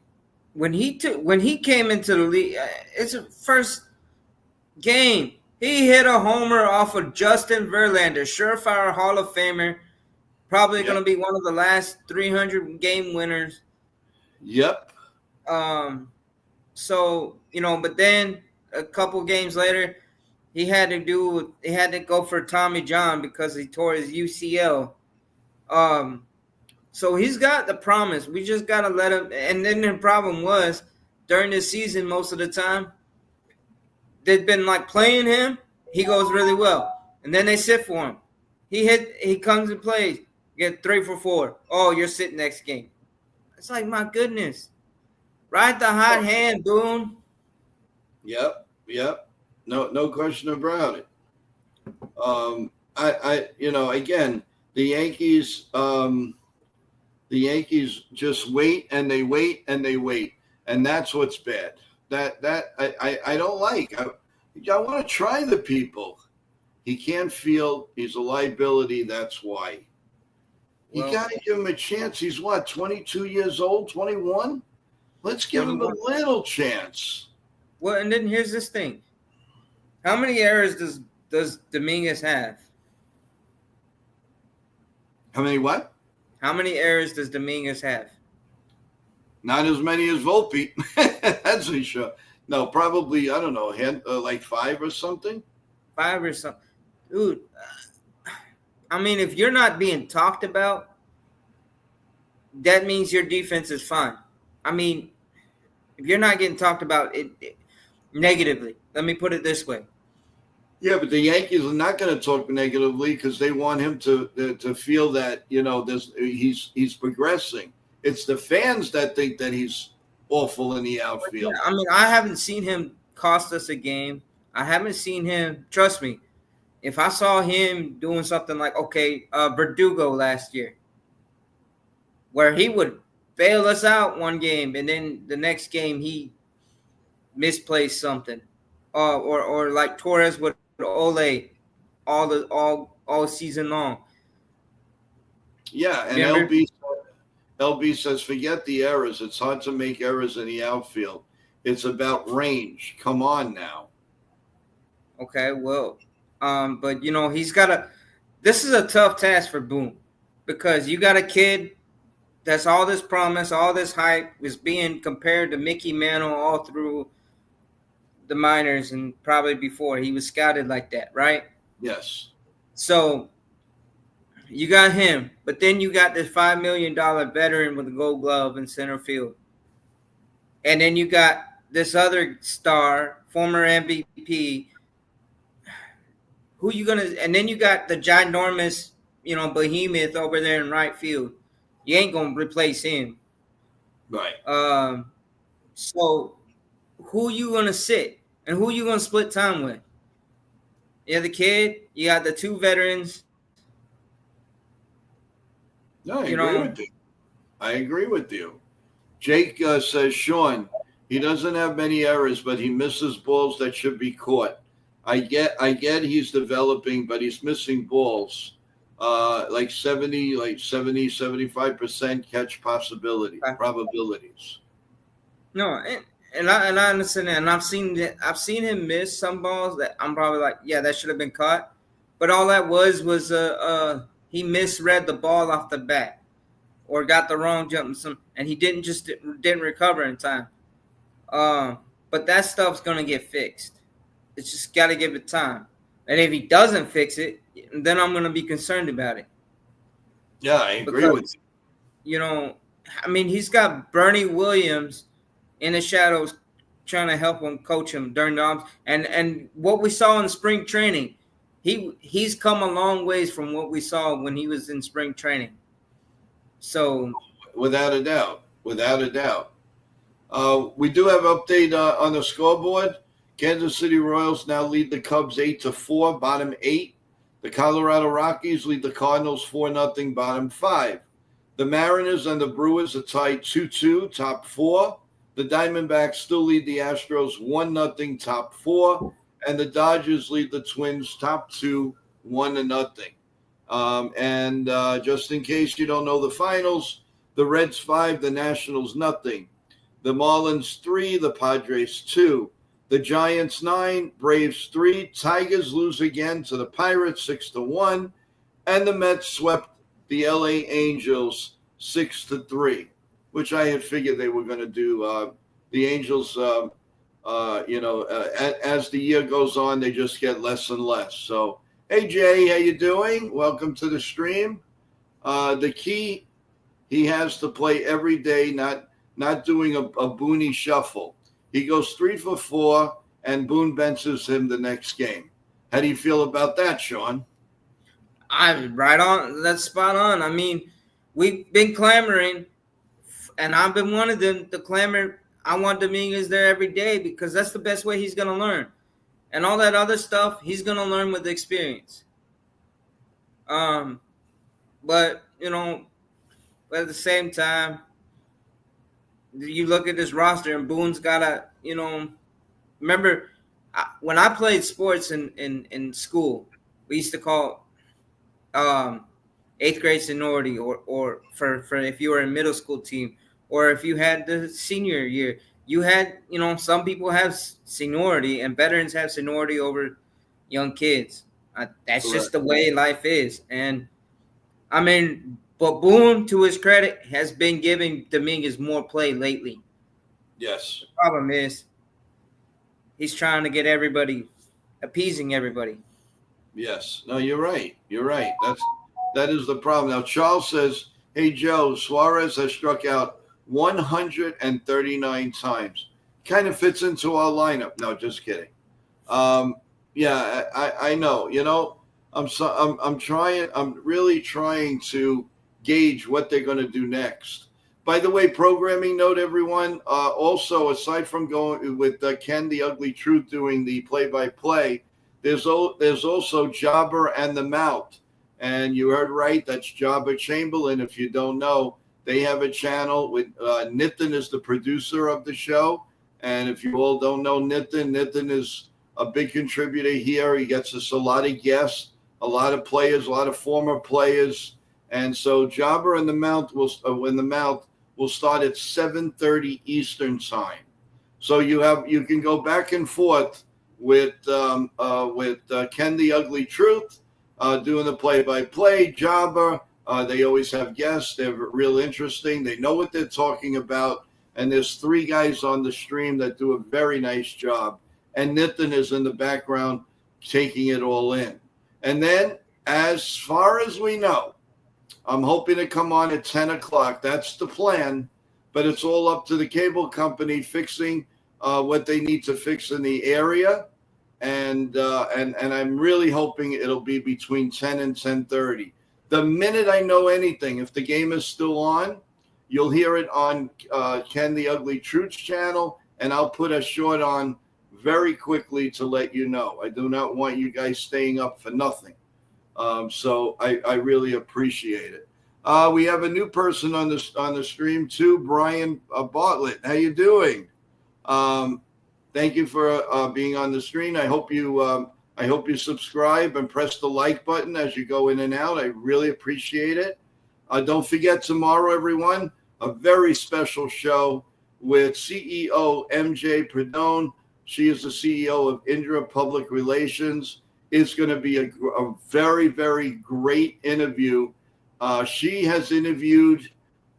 when he came into the league, it's a first game. He hit a homer off of Justin Verlander, surefire Hall of Famer. Probably going to be one of the last 300 game winners. Yep. So, but then a couple games later, he had to go for Tommy John because he tore his UCL. So he's got the promise. We just got to let him. And then the problem was during this season, most of the time, they've been like playing him. He goes really well. And then they sit for him. He comes and plays. Get 3 for 4. Oh, you're sitting next game. It's like, my goodness. Ride the hot hand, Boone. Yep. No question about it. Again, the Yankees just wait and they wait and they wait. and that's what's bad. I don't like. I want to try the people. He can't feel he's a liability. That's why. You Well, got to give him a chance. He's what, 22 years old, 21? Let's give him a 21. little chance. Well, and then here's this thing. How many errors does Dominguez have? How many what? How many errors does Dominguez have? Not as many as Volpe. That's for sure. No, probably, I don't know, like 5 or something. 5 or something. Dude, I mean, if you're not being talked about, that means your defense is fine. I mean, if you're not getting talked about it negatively, let me put it this way. Yeah, but the Yankees are not going to talk negatively because they want him to feel that, you know, he's progressing. It's the fans that think that he's awful in the outfield. Yeah, I mean, I haven't seen him cost us a game. I haven't seen him, trust me, if I saw him doing something like, Verdugo last year, where he would bail us out one game and then the next game he misplaced something, or like Torres with Ole all season long. Yeah, and Remember? LB says, forget the errors. It's hard to make errors in the outfield. It's about range. Come on now. Okay, well, but you know he's got a. This is a tough task for Boone because you got a kid that's all this promise, all this hype is being compared to Mickey Mantle all through the minors and probably before he was scouted like that, right? Yes. So you got him, but then you got this $5 million veteran with a Gold Glove in center field, and then you got this other star, former MVP. Who you gonna? And then you got the ginormous, behemoth over there in right field. You ain't gonna replace him. Right. So who you gonna sit and who you gonna split time with? You have the kid. You got the 2 veterans. No, I agree with you. I agree with you. Jake says, Sean, he doesn't have many errors, but he misses balls that should be caught. I get he's developing, but he's missing balls. Like 75% catch probabilities. No, and I understand that, and I've seen him miss some balls that I'm probably like, yeah, that should have been caught, but all that was he misread the ball off the bat or got the wrong jump and he didn't recover in time. But that stuff's gonna get fixed. It's just got to give it time, and if he doesn't fix it, then I'm gonna be concerned about it. Yeah, I agree with you. I mean, he's got Bernie Williams in the shadows trying to help him, coach him during the arms. And what we saw in spring training, he's come a long ways from what we saw when he was in spring training. So without a doubt. We do have an update on the scoreboard. Kansas City Royals now lead the Cubs 8-4, bottom 8. The Colorado Rockies lead the Cardinals 4-0, bottom 5. The Mariners and the Brewers are tied 2-2, top 4. The Diamondbacks still lead the Astros 1-0, top 4. And the Dodgers lead the Twins, top 2, 1-0. And just in case you don't know the finals, the Reds 5, the Nationals nothing. The Marlins 3, the Padres 2. The Giants 9, Braves 3. Tigers lose again to the Pirates 6-1. And the Mets swept the LA Angels 6-3, which I had figured they were going to do. The Angels, as the year goes on, they just get less and less. So, hey, Jay, how you doing? Welcome to the stream. The key, he has to play every day, not doing a Booney shuffle. He goes 3 for 4, and Boone benches him the next game. How do you feel about that, Sean? Right on. That's spot on. I mean, we've been clamoring, and I've been one of them to clamor. I want Dominguez there every day because that's the best way he's going to learn. And all that other stuff, he's going to learn with experience. But at the same time, you look at this roster, and Boone's got remember when I played sports in school, we used to call um, eighth grade seniority, or for if you were a middle school team, or if you had the senior year, you had some people have seniority, and veterans have seniority over young kids. That's just Correct. the way life is, and I mean, but Boone, to his credit, has been giving Dominguez more play lately. Yes. The problem is he's trying to get everybody, appeasing everybody. Yes. No, you're right. You're right. That is the problem. Now Charles says, "Hey Joe, Suarez has struck out 139 times. Kind of fits into our lineup." No, just kidding. Um, yeah, I know. I'm trying. I'm really trying to gauge what they're going to do next. By the way, programming note, everyone. Also, aside from going with Ken the Ugly Truth doing the play-by-play, there's also Jobber and the Mount. And you heard right. That's Jobber Chamberlain. If you don't know, they have a channel with Nitin is the producer of the show. And if you all don't know Nitin is a big contributor here. He gets us a lot of guests, a lot of players, a lot of former players. And so Jobber and the Mount will start at 7:30 Eastern time. So you can go back and forth with Ken the Ugly Truth doing the play-by-play. Jobber, they always have guests. They're real interesting. They know what they're talking about. And there's three guys on the stream that do a very nice job. And Nitin is in the background taking it all in. And then, as far as we know, I'm hoping to come on at 10 o'clock. That's the plan. But it's all up to the cable company fixing what they need to fix in the area. And I'm really hoping it'll be between 10 and 10:30. The minute I know anything, if the game is still on, you'll hear it on Ken the Ugly Truth's channel, and I'll put a short on very quickly to let you know. I do not want you guys staying up for nothing. So I really appreciate it. We have a new person on the stream too, Brian Bartlett. How you doing? Thank you for being on the stream. I hope you subscribe and press the like button as you go in and out. I really appreciate it. Don't forget tomorrow, everyone, a very special show with CEO MJ Perdone. She is the CEO of Indra Public Relations. It's going to be a very, very great interview. She has interviewed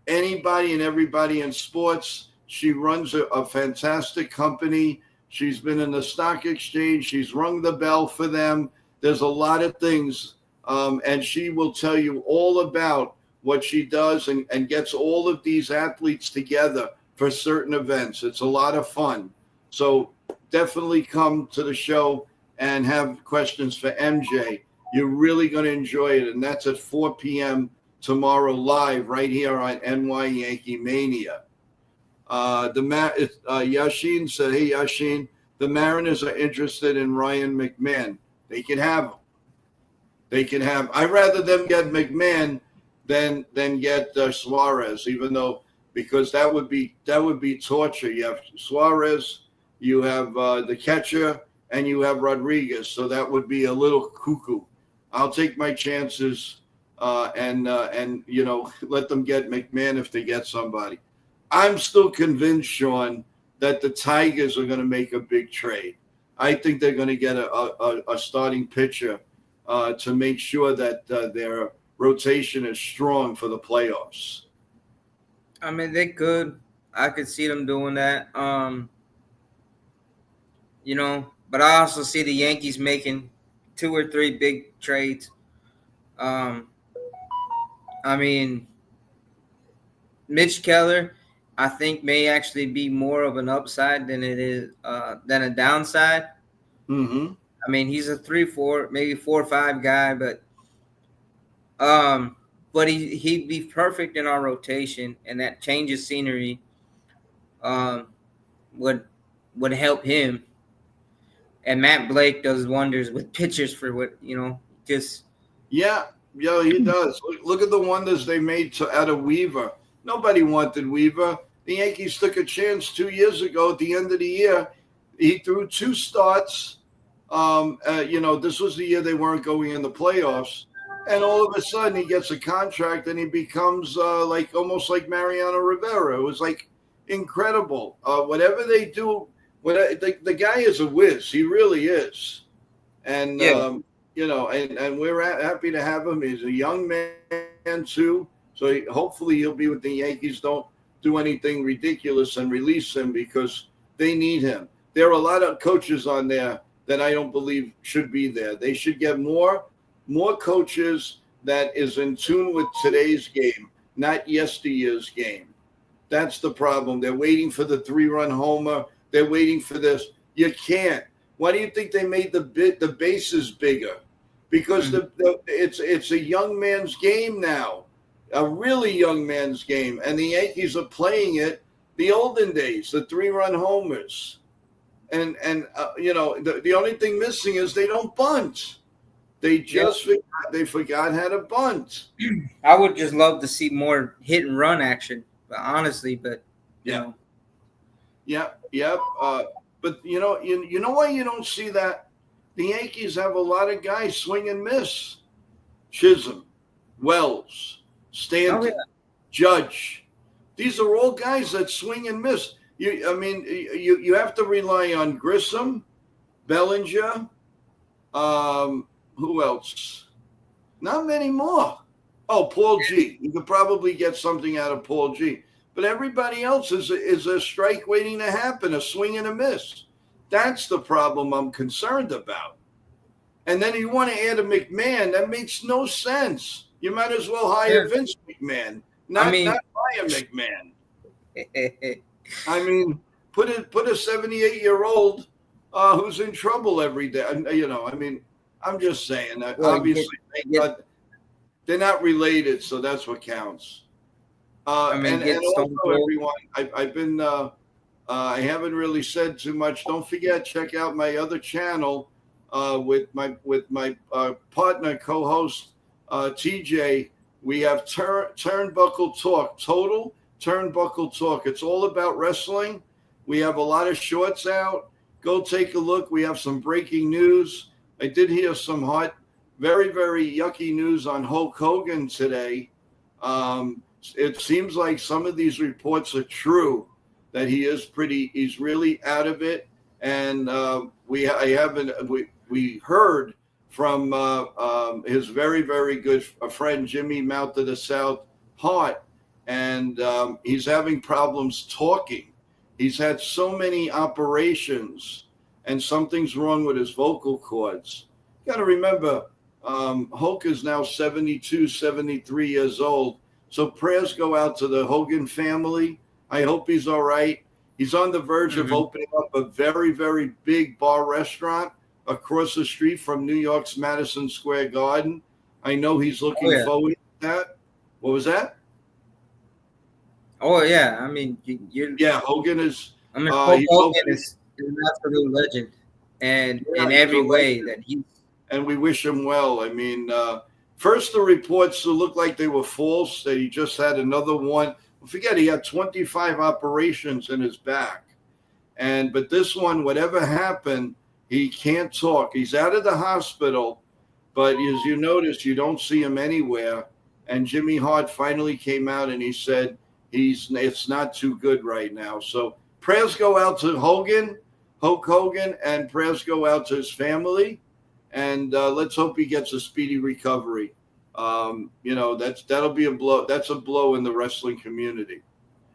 anybody and everybody in sports. She runs a fantastic company. She's been in the stock exchange. She's rung the bell for them. There's a lot of things, and she will tell you all about what she does and gets all of these athletes together for certain events. It's a lot of fun. So definitely come to the show and have questions for MJ. You're really going to enjoy it, and that's at 4 p.m. tomorrow live right here on NY Yankee Mania. Yashin said, "Hey Yashin, the Mariners are interested in Ryan McMahon. They can have him. They can have. I'd rather them get McMahon than get Suarez, even though because that would be torture. You have Suarez, you have the catcher, and you have Rodriguez. So that would be a little cuckoo. I'll take my chances and let them get McMahon if they get somebody. I'm still convinced, Sean, that the Tigers are going to make a big trade. I think they're going to get a starting pitcher to make sure that their rotation is strong for the playoffs. I mean, they could. I could see them doing that. But I also see the Yankees making 2 or 3 big trades. I mean, Mitch Keller, I think, may actually be more of an upside than it is than a downside. Mm-hmm. I mean, he's a 3-4, maybe 4-5 guy, but he'd be perfect in our rotation, and that change of scenery would help him. And Matt Blake does wonders with pitchers for just. Yeah, he does. Look at the wonders they made out of Weaver. Nobody wanted Weaver. The Yankees took a chance 2 years ago at the end of the year. He threw 2 starts. This was the year they weren't going in the playoffs. And all of a sudden he gets a contract and he becomes almost like Mariano Rivera. It was like incredible. Whatever they do, the guy is a whiz. He really is. And, and we're happy to have him. He's a young man, too. So hopefully he'll be with the Yankees. Don't do anything ridiculous and release him because they need him. There are a lot of coaches on there that I don't believe should be there. They should get more coaches that is in tune with today's game, not yesteryear's game. That's the problem. They're waiting for the 3-run homer. They're waiting for this. You can't. Why do you think they made the bases bigger? Because it's a young man's game now, a really young man's game, and the Yankees are playing it the olden days, the 3-run homers. And the only thing missing is they don't bunt. They just forgot how to bunt. I would just love to see more hit and run action, honestly. But Yep. But you know why you don't see that? The Yankees have a lot of guys swing and miss. Chisholm, Wells, Stanton, Judge. These are all guys that swing and miss. You have to rely on Grissom, Bellinger. Who else? Not many more. Oh, Paul G. You could probably get something out of Paul G. But everybody else is a strike waiting to happen, a swing and a miss. That's the problem I'm concerned about. And then you want to add a McMahon. That makes no sense. You might as well hire Vince McMahon, not hire McMahon. I mean, put a 78-year-old who's in trouble every day. I'm just saying that. Obviously, they're not related, so that's what counts. And also, everyone, I've been. I haven't really said too much. Don't forget, check out my other channel with my partner, co-host TJ. We have Turnbuckle Talk, Total Turnbuckle Talk. It's all about wrestling. We have a lot of shorts out. Go take a look. We have some breaking news. I did hear some very, very yucky news on Hulk Hogan today. It seems like some of these reports are true, that he's really out of it. And we heard from his very, very good friend, Jimmy Mouth of the South Hart, and he's having problems talking. He's had so many operations, and something's wrong with his vocal cords. You got to remember, Hulk is now 72, 73 years old. So prayers go out to the Hogan family. I hope he's all right. He's on the verge of opening up a very, very big bar restaurant across the street from New York's Madison Square Garden. I know he's looking forward to that. What was that? Oh, yeah. I mean, Hogan is. Hogan is an absolute legend, and in every way that he. And we wish him well. I mean, first the reports looked like they were false. That he just had another one. Forget, he had 25 operations in his back, but this one, whatever happened, he can't talk. He's out of the hospital, but as you notice, you don't see him anywhere. And Jimmy Hart finally came out and he said it's not too good right now. So prayers go out to Hulk Hogan, and prayers go out to his family. And let's hope he gets a speedy recovery. That'll be a blow. That's a blow in the wrestling community.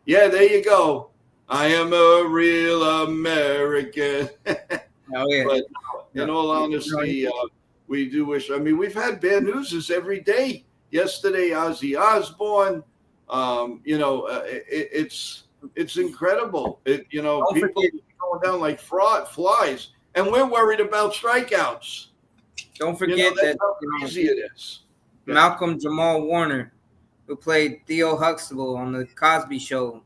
Yeah, there you go. I am a real American. Oh, yeah. But in all honesty, we do wish. I mean, we've had bad news every day. Yesterday, Ozzy Osbourne. It's incredible. People are going down like flies, and we're worried about strikeouts. Don't forget that how crazy it is. Malcolm Jamal Warner, who played Theo Huxtable on the Cosby Show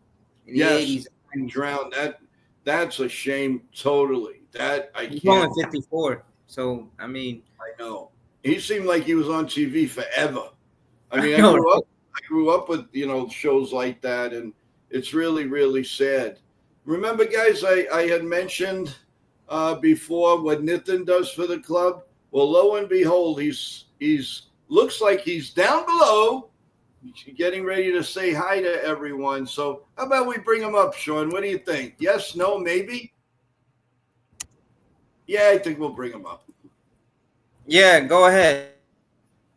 in the 80s. Drowned. That's a shame. Totally. He's only 54. So I know. He seemed like he was on TV forever. I mean, I grew up with shows like that, and It's really, really sad. Remember, guys, I had mentioned before what Nitin does for the club. Well, lo and behold, he's looks like he's down below, getting ready to say hi to everyone. So, how about we bring him up, Sean? What do you think? Yes, no, maybe? Yeah, I think we'll bring him up. Yeah, go ahead.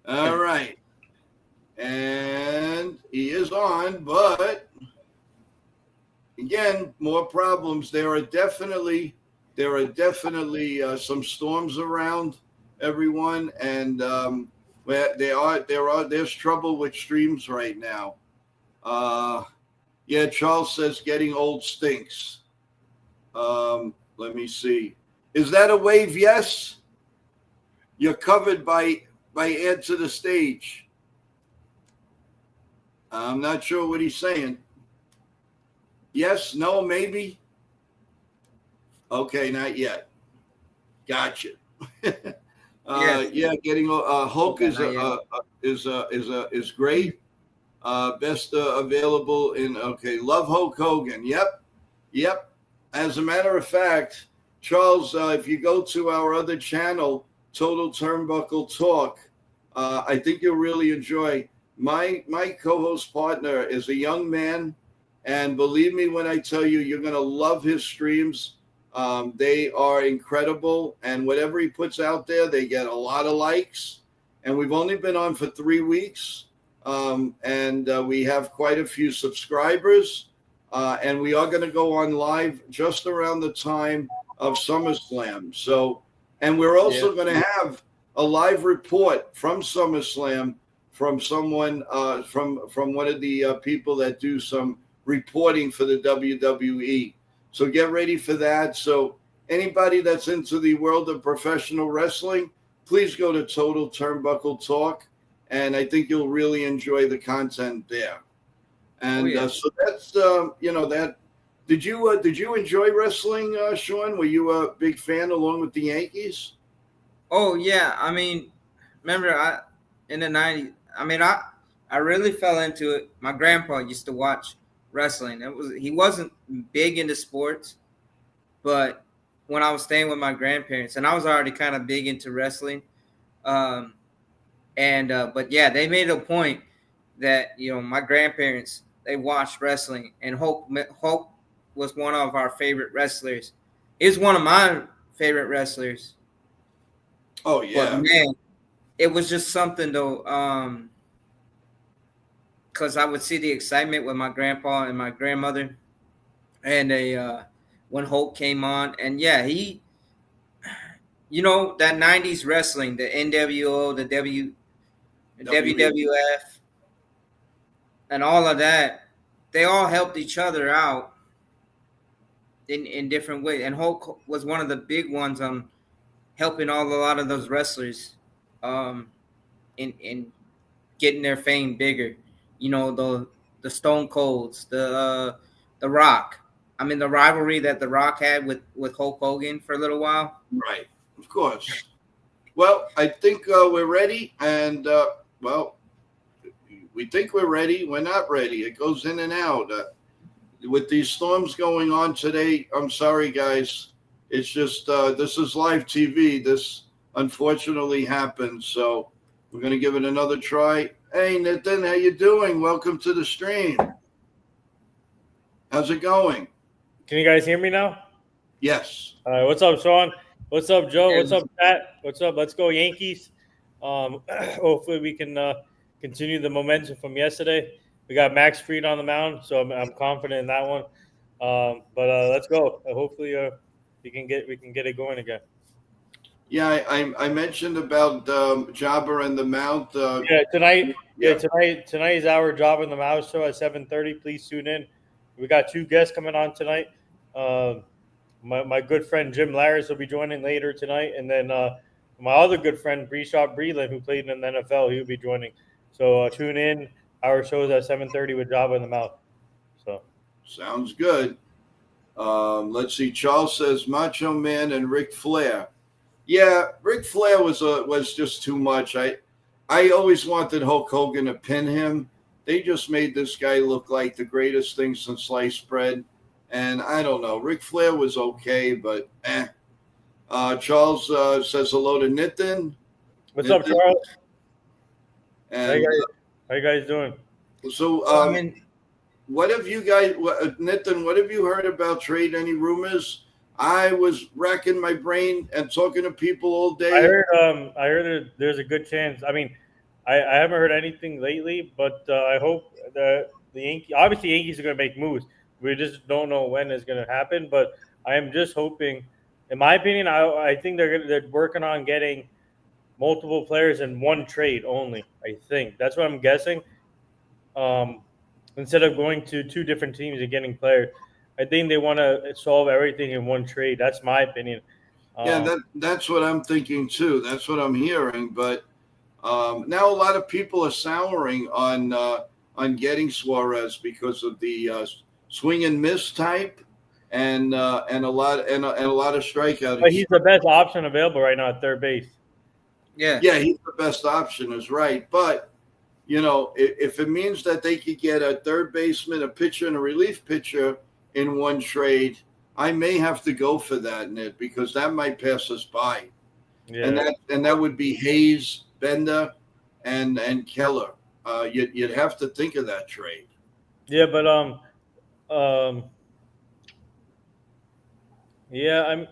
All right. And he is on, but again, more problems. There are definitely some storms around everyone, and there's trouble with streams right now. Yeah, Charles says getting old stinks. Let me see. Is that a wave? Yes. You're covered by Add to the Stage. I'm not sure what he's saying. Yes, no, maybe. Okay, not yet. Gotcha. Yes. Yeah, getting Hulk is great. Best available in. Okay, love Hulk Hogan. Yep. As a matter of fact, Charles, if you go to our other channel, Total Turnbuckle Talk, I think you'll really enjoy. My co-host partner is a young man, and believe me when I tell you, you're going to love his streams. They are incredible, and whatever he puts out there, they get a lot of likes. And we've only been on for 3 weeks, and we have quite a few subscribers. And we are going to go on live just around the time of SummerSlam. So, and we're also going to have a live report from SummerSlam from someone from one of the people that do some reporting for the WWE. So get ready for that. So anybody that's into the world of professional wrestling, please go to Total Turnbuckle Talk, and I think you'll really enjoy the content there. And so that's that. Did you enjoy wrestling, Sean? Were you a big fan along with the Yankees? Oh yeah, I mean, remember in the '90s. I mean, I really fell into it. My grandpa used to watch wrestling. He wasn't big into sports, but when I was staying with my grandparents, and I was already kind of big into wrestling, but yeah, they made a point that my grandparents, they watched wrestling, and Hulk was one of our favorite wrestlers. He's one of my favorite wrestlers. Oh yeah, but man, it was just something though, because I would see the excitement with my grandpa and my grandmother, and when Hulk came on, and yeah, he, that '90s wrestling, the NWO, the WWF, and all of that, they all helped each other out in different ways, and Hulk was one of the big ones on helping a lot of those wrestlers in getting their fame bigger. The Stone Colds, the Rock. I mean, the rivalry that the Rock had with Hulk Hogan for a little while. Right, of course. Well, I think we're ready, and we think we're ready. We're not ready. It goes in and out. With these storms going on today, I'm sorry, guys. It's just this is live TV. This unfortunately happened, so we're going to give it another try. Hey, Nitin, how you doing? Welcome to the stream. How's it going? Can you guys hear me now? Yes. All right. What's up, Sean? What's up, Joe? What's up, Pat? What's up? Let's go, Yankees. Hopefully we can continue the momentum from yesterday. We got Max Fried on the mound, so I'm confident in that one. But let's go. Hopefully we can get it going again. Yeah, I mentioned about Jobber and the Mount. Tonight is our Jobber and the Mount show at 7:30. Please tune in. We got 2 guests coming on tonight. My good friend Jim Larris will be joining later tonight, and then my other good friend Breshad Breland, who played in the NFL, he'll be joining. So tune in. Our show is at 7:30 with Jobber and the Mount. So sounds good. Let's see. Charles says Macho Man and Ric Flair. Yeah, Ric Flair was just too much. I always wanted Hulk Hogan to pin him. they just made this guy look like the greatest thing since sliced bread. And I don't know. Ric Flair was okay, but Charles says hello to Nitin. What's up, Charles? And how you guys doing? So, what have you guys, Nitin? What have you heard about trade? Any rumors? I was racking my brain and talking to people all day. I heard there's a good chance. I mean, I haven't heard anything lately, but I hope that the Yankees are going to make moves. We just don't know when it's going to happen. But I am just hoping. In my opinion, I think they're working on getting multiple players in one trade only. I think that's what I'm guessing. Instead of going to two different teams and getting players, I think they want to solve everything in one trade. That's my opinion. Yeah, that's what I'm thinking too. That's what I'm hearing. But now a lot of people are souring on getting Suarez because of the swing and miss type, and a lot of strikeout. But he's the best option available right now at third base. Yeah, he's the best option, is right. But if it means that they could get a third baseman, a pitcher, and a relief pitcher in one trade, I may have to go for that, Nit, because that might pass us by. Yeah. And that would be Hayes, Bender, and Keller. You'd have to think of that trade. Yeah, but yeah,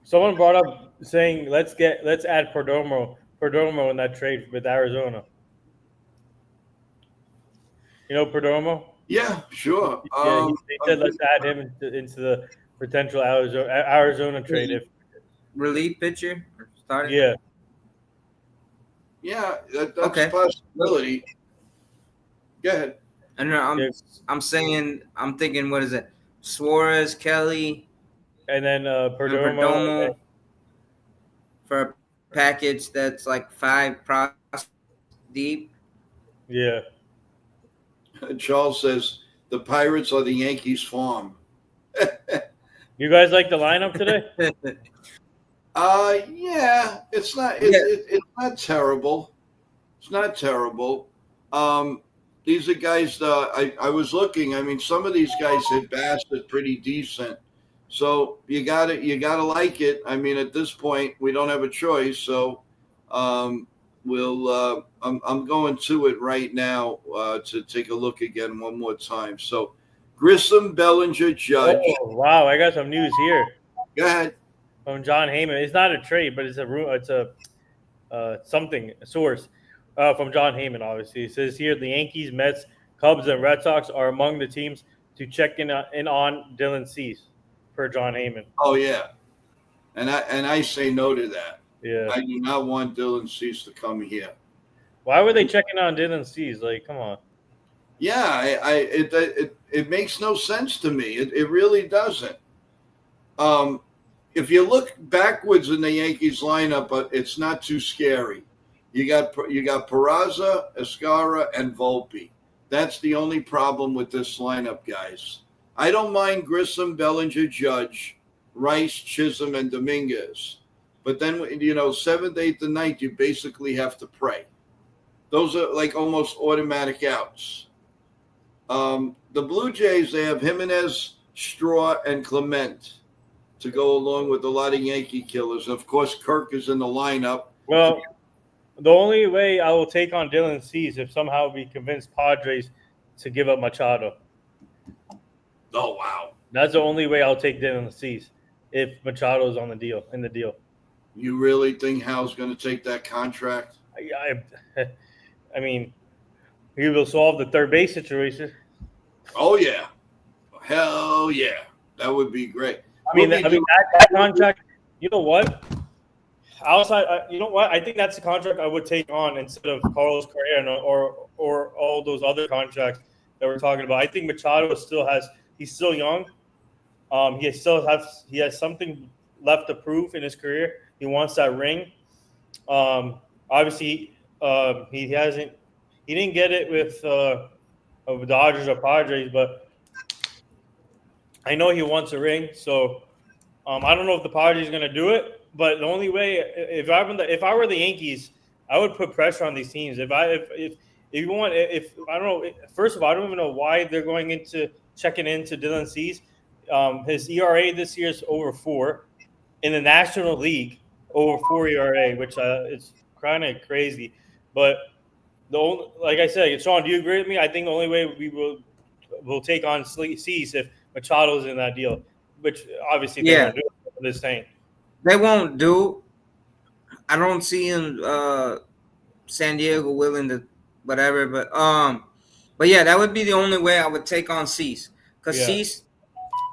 someone brought up saying let's add Perdomo in that trade with Arizona. You know Perdomo? Yeah, sure. Yeah, they said let's add him into the potential Arizona trade if relief pitcher starting. Yeah, that's a possibility. Go ahead. And I'm thinking, what is it? Suarez, Kelly, and then Perdomo for a package that's like 5 prospects deep. Yeah. Charles says the Pirates are the Yankees' farm. You guys like the lineup today? Yeah, it's not. It's not terrible. It's not terrible. These are guys. I was looking. I mean, some of these guys hit Bassett pretty decent. So you gotta like it. I mean, at this point, we don't have a choice. So we'll. I'm going to it right now to take a look again one more time. So Grissom, Bellinger, Judge. Oh, wow, I got some news here. Go ahead. From John Heyman. It's not a trade, but it's a source from John Heyman. Obviously, it says here the Yankees, Mets, Cubs, and Red Sox are among the teams to check in on Dylan Cease, per John Heyman. Oh yeah, and I say no to that. Yeah, I do not want Dylan Cease to come here. Why were they checking on Dylan Cease? Like, come on. Yeah, it makes no sense to me. It really doesn't. If you look backwards in the Yankees lineup, it's not too scary. You got Peraza, Escara, and Volpe. That's the only problem with this lineup, guys. I don't mind Grissom, Bellinger, Judge, Rice, Chisholm, and Dominguez. But then, 7th, 8th, and 9th, you basically have to pray. Those are like almost automatic outs. The Blue Jays, they have Jimenez, Straw, and Clement to go along with a lot of Yankee killers. And of course, Kirk is in the lineup. Well, the only way I will take on Dylan Cease if somehow we convince Padres to give up Machado. Oh, wow. That's the only way I'll take Dylan Cease if Machado is in the deal. You really think Hal's going to take that contract? I mean, he will solve the third base situation. Oh, yeah. Hell yeah. That would be great. That contract, you know what? Outside, I think that's the contract I would take on instead of Carlos Correa or all those other contracts that we're talking about. I think Machado he's still young. He has something left to prove in his career. He wants that ring. Obviously, he didn't get it with Dodgers or Padres, but I know he wants a ring. So I don't know if the Padres are going to do it. But the only way, if I were the Yankees, I would put pressure on these teams. If you want, if I don't know, first of all, I don't even know why they're going into checking into Dylan Cease. His ERA this year is over 4 in the National League, over 4 ERA, which it's kind of crazy. But like I said, Sean, do you agree with me? I think the only way we will take on Cease if Machado's in that deal, which obviously they won't do. This thing they won't do. I don't see him. San Diego willing to whatever, but yeah, that would be the only way I would take on Cease, because Cease,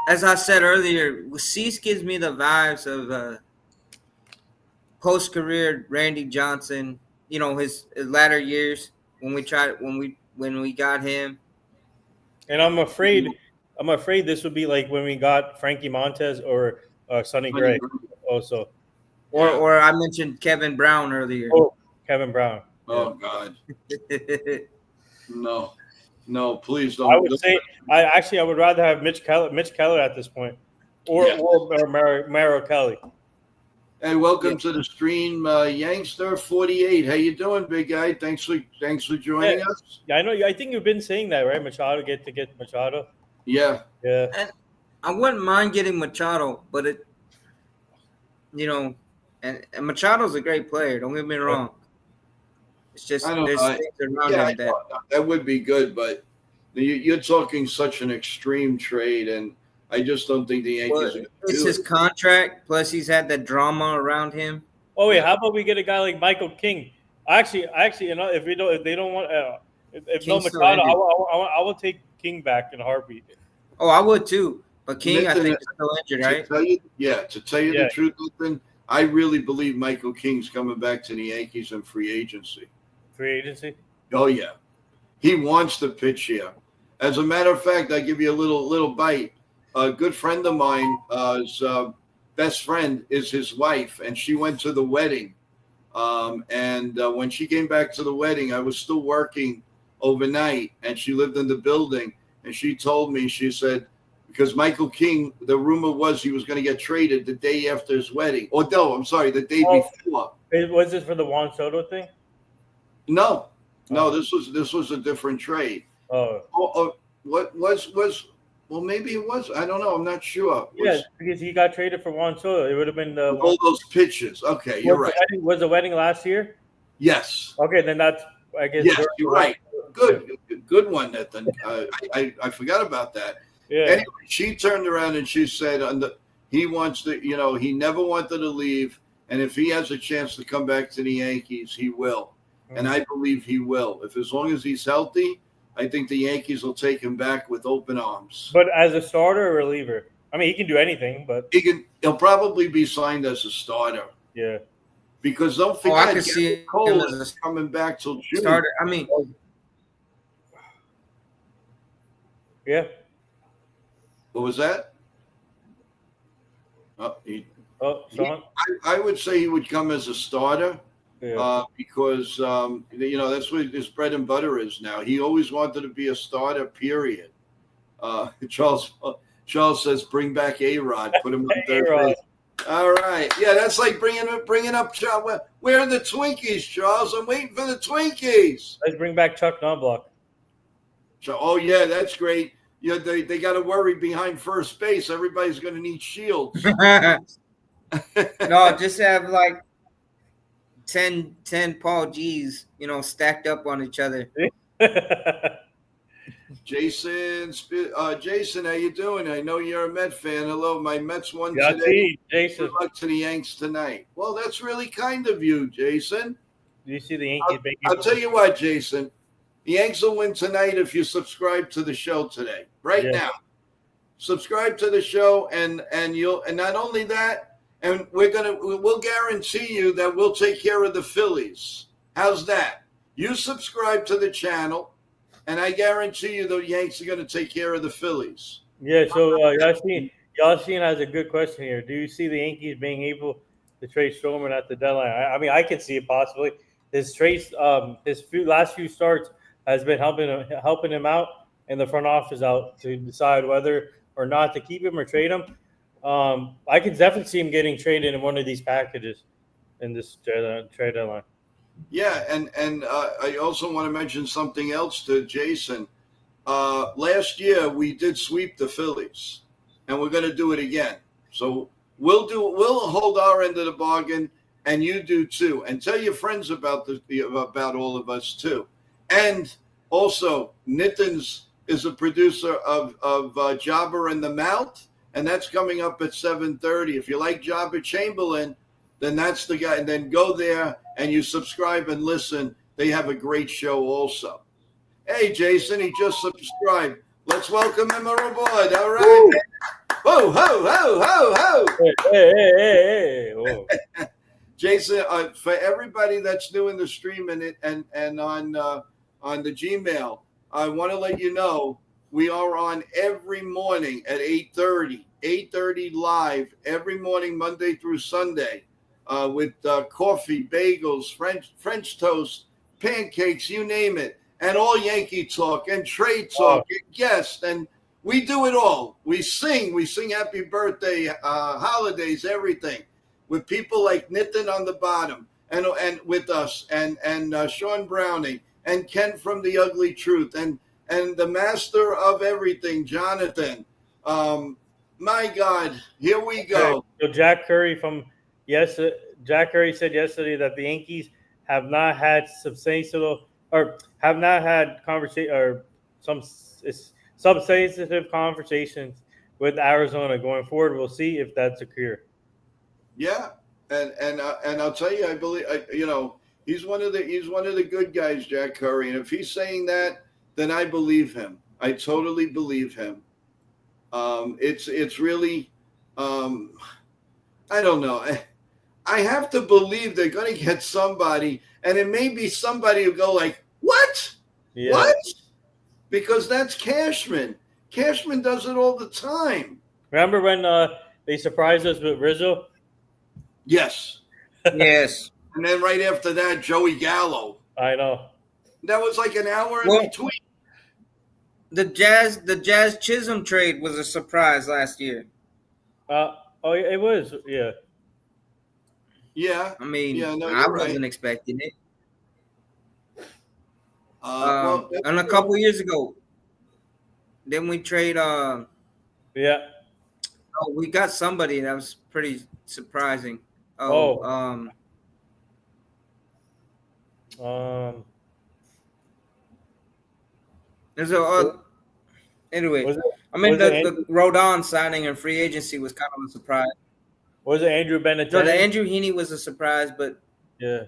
as I said earlier, Cease gives me the vibes of post-career Randy Johnson. You know, his latter years when we got him. And I'm afraid this would be like when we got Frankie Montez or Sonny Gray also. Or I mentioned Kevin Brown earlier. Oh, Kevin Brown. Oh God. No, please don't. I would say I would rather have Mitch Keller at this point, or Maro Kelly. Hey, welcome to the stream, Yankster 48. How you doing, big guy? Thanks for joining us. Yeah, I know. I think you've been saying that, right? Machado get Machado. Yeah. And I wouldn't mind getting Machado, but and Machado's a great player. Don't get me wrong. It's just there's things around him that would be good, but you're talking such an extreme trade, and I just don't think the Yankees. It's his contract. Plus, he's had the drama around him. Oh wait, how about we get a guy like Michael King? Actually, if they don't want, if no Machado, I will take King back in a heartbeat. Oh, I would too. But King, I think, is still injured, right? To tell you the truth, Ethan, I really believe Michael King's coming back to the Yankees in free agency. Free agency? Oh yeah, he wants to pitch here. As a matter of fact, I give you a little bite. A good friend of mine, his best friend is his wife, and she went to the wedding. When she came back to the wedding, I was still working overnight, and she lived in the building. And she told me, she said, because Michael King, the rumor was he was going to get traded the day after his wedding. Or no, I'm sorry, the day before. Was this for the Juan Soto thing? No, this was a different trade. What was? Well, maybe it was. I don't know. I'm not sure. Because he got traded for Juan Soto. It would have been all those pitches. Okay, you're right. Was the wedding last year? Yes. Okay, then that's, I guess. Yes, you're right. Good one, Nathan. I forgot about that. Yeah. Anyway, she turned around and she said, he wants to. He never wanted to leave, and if he has a chance to come back to the Yankees, he will. Mm-hmm. And I believe he will. As long as he's healthy, I think the Yankees will take him back with open arms. But as a starter or reliever? I mean, he can do anything, but he'll probably be signed as a starter. Yeah. Because don't forget, I can see Cole is coming back till June. Starter. I mean, yeah. What was that? Sean? I would say he would come as a starter. Yeah. Because that's what his bread and butter is now. He always wanted to be a starter. Period. Charles says, "Bring back A-Rod. Put him on third base." All right, yeah, that's like bringing up Charles. Where are the Twinkies, Charles? I'm waiting for the Twinkies. Let's bring back Chuck Knobloch. Oh yeah, that's great. Yeah, they got to worry behind first base. Everybody's going to need shields. No, just have like 10 Paul G's, stacked up on each other. Jason, how you doing? I know you're a Met fan. Hello, my Mets won today. Jason. Good luck to the Yanks tonight. Well, that's really kind of you, Jason. Do you see the Yankees? I'll tell you what, Jason. The Yanks will win tonight if you subscribe to the show today. Now. Subscribe to the show, and not only that, and we'll guarantee you that we'll take care of the Phillies. How's that? You subscribe to the channel, and I guarantee you the Yanks are going to take care of the Phillies. Yeah, so Yashin has a good question here. Do you see the Yankees being able to trade Stroman at the deadline? I mean, I can see it possibly. His trades, last few starts has been helping him out, and the front office out to decide whether or not to keep him or trade him. I can definitely see him getting traded in one of these packages in this trade deadline. Yeah, and I also want to mention something else to Jason. Last year we did sweep the Phillies, and we're going to do it again. So we'll hold our end of the bargain, and you do too. And tell your friends about all of us too. And also, Nittins is a producer of Jabber in the Mouth, and that's coming up at 7:30. If you like Jabber Chamberlain, then that's the guy. And then go there and you subscribe and listen. They have a great show also. Hey, Jason, he just subscribed. Let's welcome him aboard. All right. Whoa, ho, ho, ho, ho. Hey. Whoa. Jason, for everybody that's new in the stream and on the Gmail, I want to let you know we are on every morning at 8:30 live every morning, Monday through Sunday, with coffee, bagels, French toast, pancakes, you name it, and all Yankee talk and trade talk, and guests, and we do it all. We sing happy birthday, holidays, everything, with people like Nitin on the bottom, and with us, and Sean Browning, and Ken from The Ugly Truth, and the master of everything, Jonathan. My God, here we go. So Jack Curry Jack Curry said yesterday that the Yankees have not had substantial or have not had conversation or some substantive conversations with Arizona going forward. We'll see if that's occur. Yeah, and I'll tell you, I believe he's one of the good guys, Jack Curry, and if he's saying that, then I believe him. I totally believe him. It's really, I don't know. I have to believe they're going to get somebody, and it may be somebody who go like, what? Yeah. What? Because that's Cashman. Cashman does it all the time. Remember when they surprised us with Rizzo? Yes. Yes. And then right after that, Joey Gallo. I know. That was like an hour in between. The Jazz Chisholm trade was a surprise last year. It was, yeah. Yeah. I mean, yeah, no, I wasn't expecting it. And a couple years ago, didn't we trade? Yeah. Oh, we got somebody that was pretty surprising. There's anyway. I mean, the Rodon signing and free agency was kind of a surprise. Was it Andrew Benintendi? No, the Andrew Heaney was a surprise, but yeah.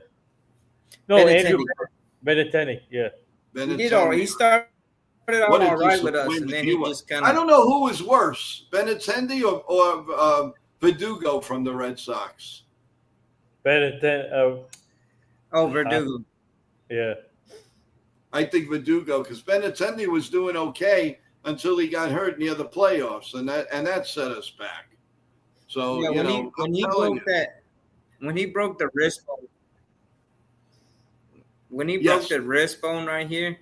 No, Andrew Benintendi. Yeah. He started out all right with us, and then he just kind of. I don't know who was worse, Benintendi or Verdugo from the Red Sox. Benintendi. Verdugo. Yeah. I think Verdugo, because Benintendi was doing okay until he got hurt near the playoffs, and that set us back. So yeah, when he broke the wrist bone, the wrist bone right here,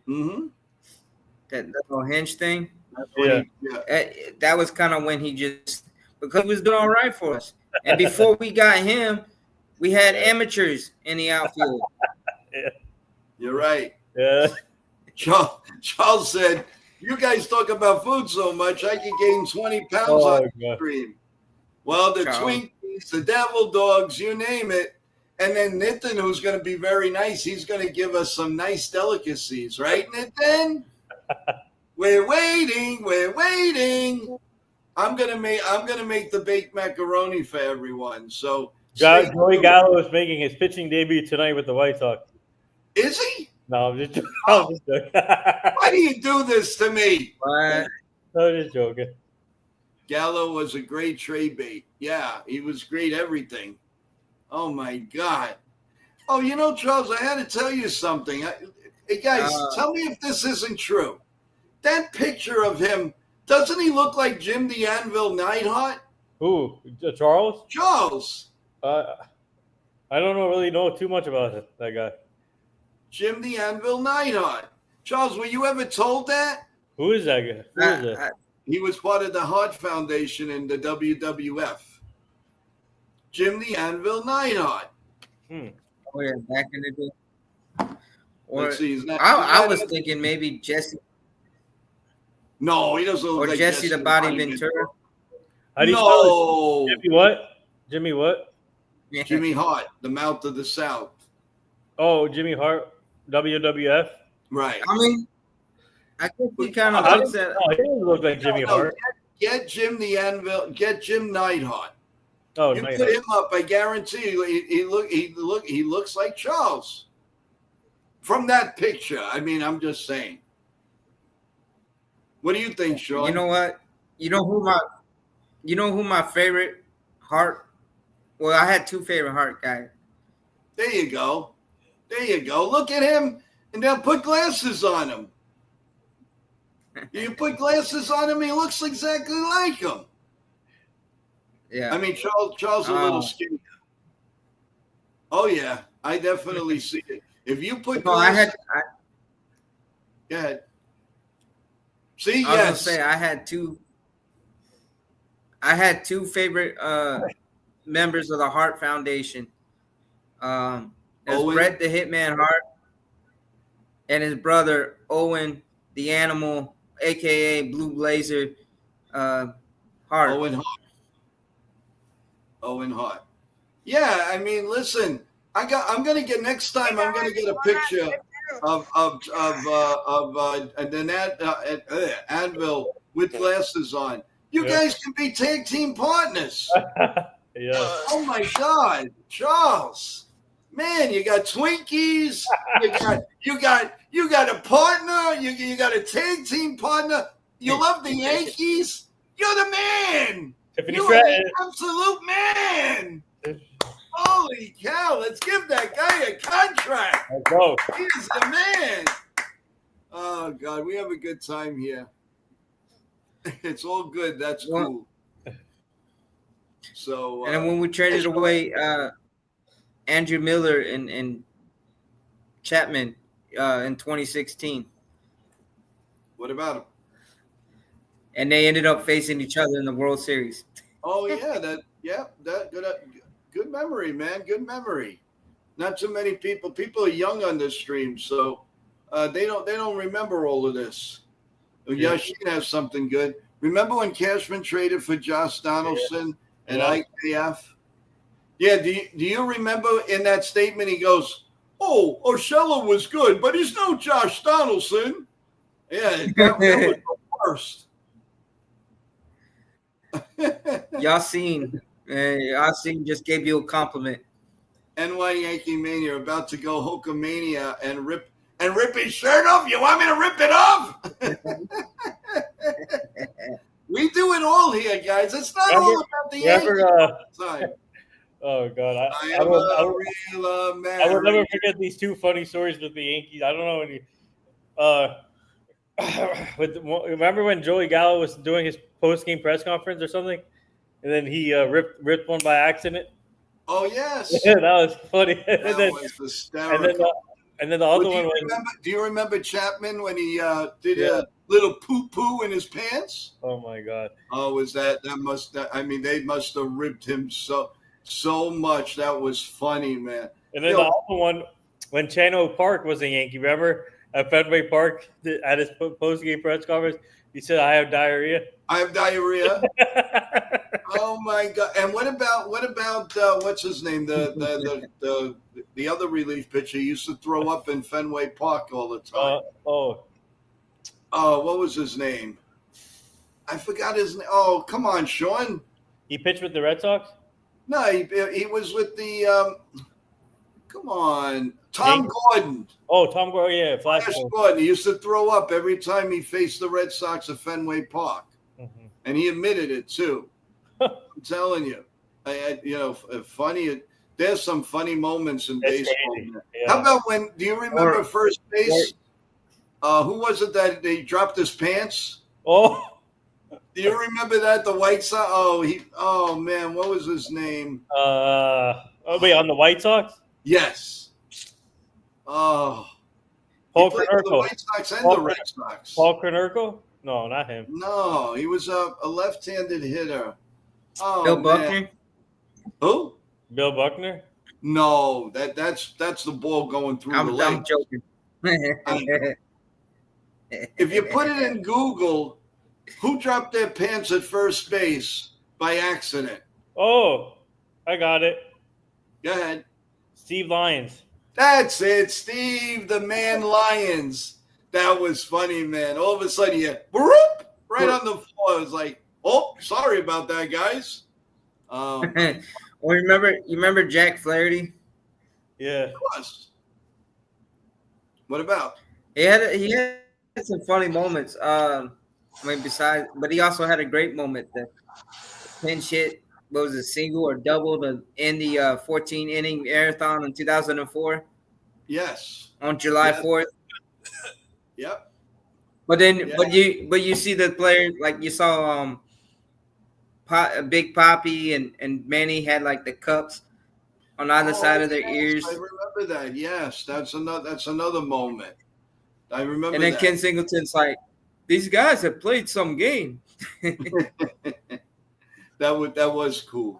that little hinge thing, that was kind of when he just, because he was doing all right for us, and before we got him, we had amateurs in the outfield. Yeah. You're right. Yeah. Charles said, "You guys talk about food so much, I could gain 20 pounds on the stream." Well, the Twinkies, the Devil Dogs, you name it. And then Nitin, who's going to be very nice, he's going to give us some nice delicacies, right, Nitin? We're waiting. I'm gonna make the baked macaroni for everyone. So Joey Gallo is making his pitching debut tonight with the White Sox. Is he? No, I'm just joking. Why do you do this to me? What? I'm just joking. Gallo was a great trade bait. Yeah, he was great everything. Oh, my God. Oh, Charles, I had to tell you something. Hey, guys, tell me if this isn't true. That picture of him, doesn't he look like Jim the Anvil Neidhart? Who? Charles? Charles. I don't really know too much about it, that guy. Jim the Anvil Neidhart. Charles, were you ever told that? Who is that guy? Who is that? He was part of the Hart Foundation in the WWF. Jim the Anvil Neidhart. Oh yeah, back in the day. Or Let's see. I was thinking maybe Jesse. No, he doesn't look or like Jesse the Body Ventura. How do you spell it? Jimmy what? Jimmy what? Yeah. Jimmy Hart, the Mouth of the South. Oh, Jimmy Hart, WWF. Right. I mean, I think he kind of looks at. Oh, he doesn't look like Jimmy Hart. Get Jim the Anvil. Get Jim Neidhart. Oh, you put him up, I guarantee you, he looks like Charles from that picture. I mean, I'm just saying. What do you think, Sean? You know what? You know who my favorite Hart. Well, I had two favorite Hart guys. There you go. There you go. Look at him, and they'll put glasses on him. You put glasses on him, he looks exactly like him. Yeah. I mean, Charles a little skinny. Oh yeah, I definitely see it. If you put glasses, go ahead. See, I was gonna say I had two favorite members of the Hart Foundation. There's Bret the Hitman Hart and his brother Owen the Animal, aka Blue Blazer Hart. Owen Hart. Yeah, I mean, listen, I'm gonna get next time. I'm gonna get a picture of Anvil with glasses on. You guys can be tag team partners. Yeah. Oh my God, Charles, man, you got Twinkies. You got a partner. You got a tag team partner. You love the Yankees. You're the man. You're the absolute man. Holy cow! Let's give that guy a contract. Let's go. He's the man. Oh God, we have a good time here. It's all good. That's cool. So, and then when we traded away Andrew Miller and Chapman in 2016, what about him? And they ended up facing each other in the World Series. Oh yeah, that good memory, man. Good memory. Not too many people. People are young on this stream, so they don't remember all of this. Yeah, she can have something good. Remember when Cashman traded for Josh Donaldson and IKF? Yeah. Do you remember in that statement he goes, "Oh, Urshela was good, but he's no Josh Donaldson." Yeah, that was the worst. Yasin just gave you a compliment. NY Yankee Mania about to go Hulkamania and rip his shirt off. You want me to rip it off? We do it all here, guys. It's not all about the Yankees. Oh God, I will never forget these two funny stories with the Yankees. I don't know when remember when Joey Gallo was doing his post-game press conference or something, and then he ripped one by accident. Oh yes, that was funny. That was hysterical. And then the other one was. Do you remember Chapman when he did a little poo in his pants? Oh my God! Oh, was that must? I mean, they must have ripped him so much. That was funny, man. And then the other one when Chano Park was a Yankee. Remember at Fenway Park at his post-game press conference, he said, "I have diarrhea." I have diarrhea. Oh my God! And what about what's his name? The other relief pitcher used to throw up in Fenway Park all the time. What was his name? I forgot his name. Oh, come on, Sean. He pitched with the Red Sox? No, he was with the. Come on, Tom Gordon. Oh, Tom Gordon, yeah, Flash Gordon. He used to throw up every time he faced the Red Sox at Fenway Park, and he admitted it too. I'm telling you, funny. There's some funny moments in baseball. Yeah. How about when? Do you remember first base? Who was it that they dropped his pants? Oh, do you remember that? The White Sox. Oh man, what was his name? Wait, on the White Sox? Yes. Oh. Paul Konerko. The White Sox and the Red Sox. Paul Konerko? No, not him. No, he was a left-handed hitter. Oh, Bill Buckner? Who? Bill Buckner? No, that's the ball going through the I'm legs. joking. If you put it in Google, who dropped their pants at first base by accident? Oh, I got it. Go ahead. Steve Lyons. That's it, Steve, the man Lyons. That was funny, man. All of a sudden, whoop, right on the floor. I was like, oh, sorry about that, guys. Well, you remember Jack Flaherty? Yeah. Plus, what about? He had some funny moments. Besides, but he also had a great moment. The pinch hit, what was it, single or double to end the 14 inning marathon in 2004. Yes. On July 4th. Yep. But then, but you see the players, like you saw Big Poppy and Manny had like the cups on either side of their ears. I remember that. Yes, that's another moment. I remember. And then that. Ken Singleton's like, these guys have played some game. That was cool.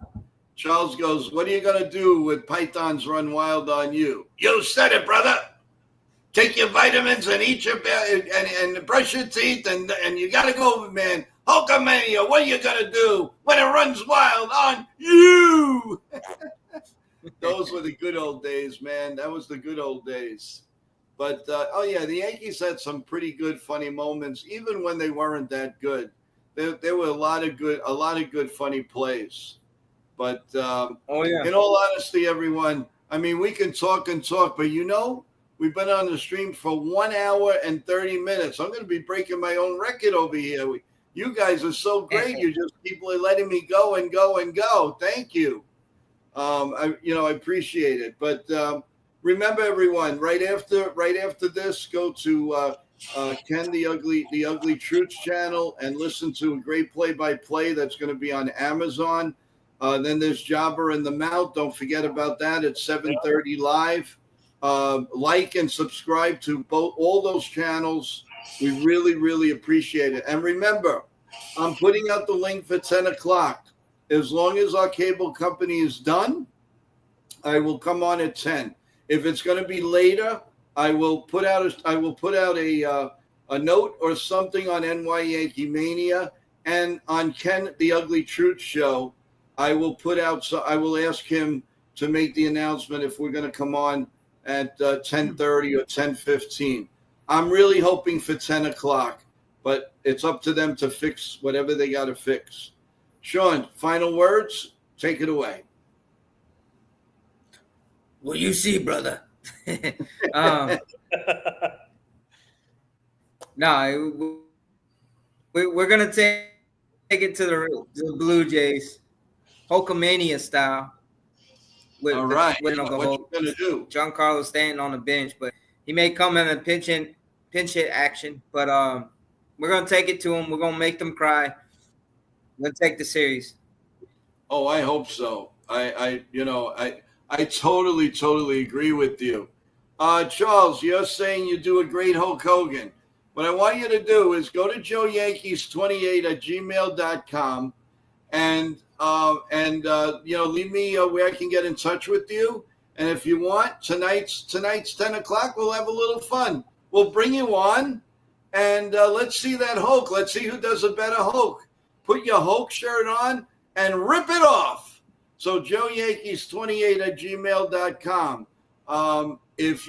Charles goes, what are you gonna do with pythons run wild on you? You said it, brother. Take your vitamins and eat your and brush your teeth and you gotta go, man. Hulkamania, what are you gonna do when it runs wild on you? Those were the good old days, man. That was the good old days. But the Yankees had some pretty good, funny moments, even when they weren't that good. There were a lot of good, funny plays. But in all honesty, everyone, I mean, we can talk and talk, but we've been on the stream for 1 hour and 30 minutes. I'm going to be breaking my own record over here. You guys are so great. You just keep letting me go and go and go. Thank you. I appreciate it. But remember, everyone, right after this, go to Ken the Ugly Truths channel and listen to a great play-by-play that's going to be on Amazon. Then there's Jobber in the Mouth. Don't forget about that at 7:30 live. Like and subscribe to all those channels. We really, really appreciate it. And remember, I'm putting out the link for 10 o'clock. As long as our cable company is done, I will come on at 10. If it's going to be later, I will put out a note or something on NY Yankee Mania and on Ken the Ugly Truth show. I will ask him to make the announcement if we're going to come on at 10:30 or 10:15. I'm really hoping for 10 o'clock, but it's up to them to fix whatever they got to fix. Sean, final words? Take it away. Well, you see, brother. No, we're going to take it to the Blue Jays. Hulkamania style. All right. What you going to do? Giancarlo Stanton on the bench, but he may come in a pinch hit action. But we're going to take it to him. We're going to make them cry. We're going to take the series. Oh, I hope so. I totally agree with you. Charles, you're saying you do a great Hulk Hogan. What I want you to do is go to joeyankees28@gmail.com and leave me where I can get in touch with you. And if you want, tonight's 10 o'clock, we'll have a little fun. We'll bring you on, and let's see that Hulk. Let's see who does a better Hulk. Put your Hulk shirt on and rip it off. So joeyankees28@gmail.com. If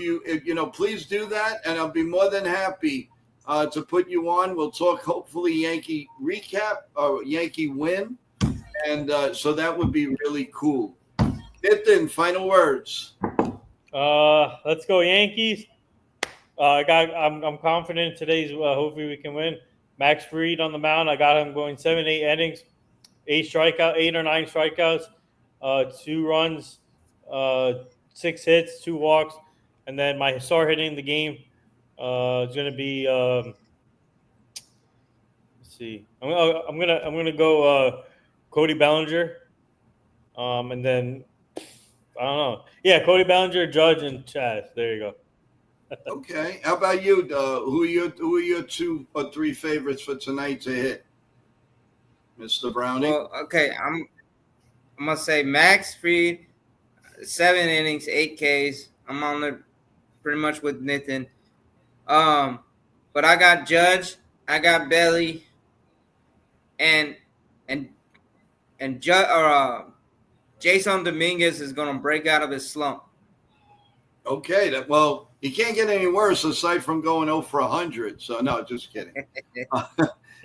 please do that, and I'll be more than happy to put you on. We'll talk hopefully Yankee recap or Yankee win. And so that would be really cool. Ethan, final words. Let's go Yankees. I'm confident today's. Hopefully we can win. Max Fried on the mound. I got him going 7-8 innings, 8 or 9 strikeouts, 2 runs, 6 hits, 2 walks, and then my star hitting the game is going to be. Let's see. I'm gonna go. Cody Bellinger, and then I don't know. Yeah, Cody Bellinger, Judge, and Chaz. There you go. Okay. How about you? Who are your 2 or 3 favorites for tonight to hit, Mr. Browning? Well, okay, I'm gonna say Max Fried. 7 innings, 8 Ks. I'm on there pretty much with Nathan. But I got Judge, I got Belly, and and Jason Dominguez is gonna break out of his slump. Okay, well, he can't get any worse aside from going 0 for 100. So no, just kidding.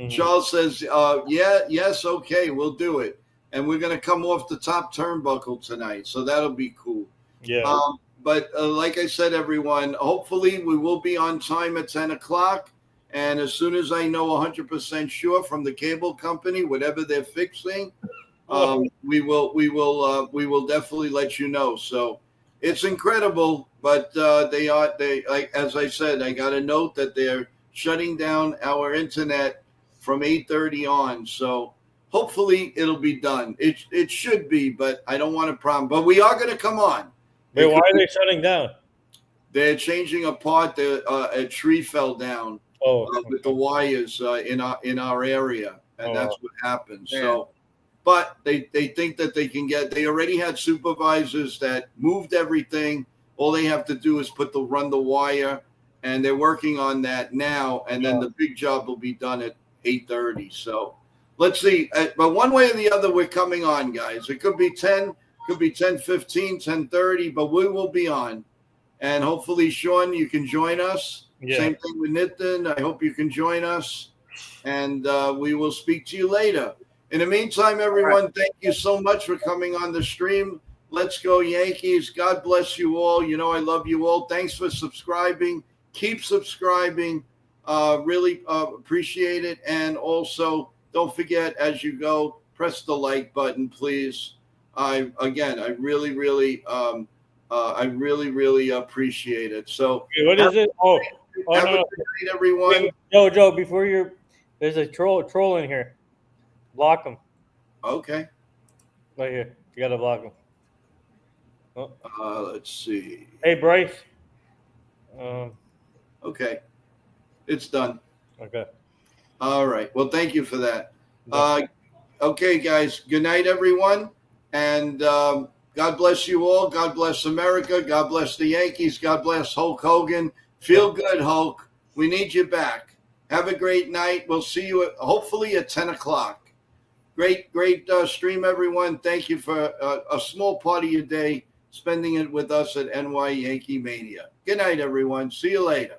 Charles says, yes, okay, we'll do it. And we're going to come off the top turnbuckle tonight. So that'll be cool. Yeah. But like I said, everyone, hopefully we will be on time at 10 o'clock. And as soon as I know 100% sure from the cable company, whatever they're fixing, we will definitely let you know. So it's incredible, but they like, as I said, I got a note that they're shutting down our internet from 8:30 on. So hopefully it'll be done. It should be, but I don't want a problem. But we are going to come on. Wait, why are they shutting down? They're changing a part. A tree fell down with the wires in our area, and that's what happened. Yeah. So, but they think that they can get. They already had supervisors that moved everything. All they have to do is run the wire, and they're working on that now. And then the big job will be done at 8:30. So let's see. But one way or the other, we're coming on, guys. It could be 10, could be 10:15, 10:30, but we will be on. And hopefully, Sean, you can join us. Yeah. Same thing with Nitin. I hope you can join us. And we will speak to you later. In the meantime, everyone, thank you so much for coming on the stream. Let's go, Yankees. God bless you all. You know I love you all. Thanks for subscribing. Keep subscribing. Really appreciate it. And also, don't forget, as you go, press the like button, please. I really, really appreciate it. So, what is it? Have a good night, everyone. Joe, before there's a troll in here. Block him. Okay. Right here. You got to block him. Oh. Let's see. Hey, Bryce. Okay. It's done. Okay. All right. Well, thank you for that. Okay, guys. Good night, everyone. And God bless you all. God bless America. God bless the Yankees. God bless Hulk Hogan. Feel good, Hulk. We need you back. Have a great night. We'll see you hopefully at 10 o'clock. Great stream, everyone. Thank you for a small part of your day, spending it with us at NY Yankee Mania. Good night, everyone. See you later.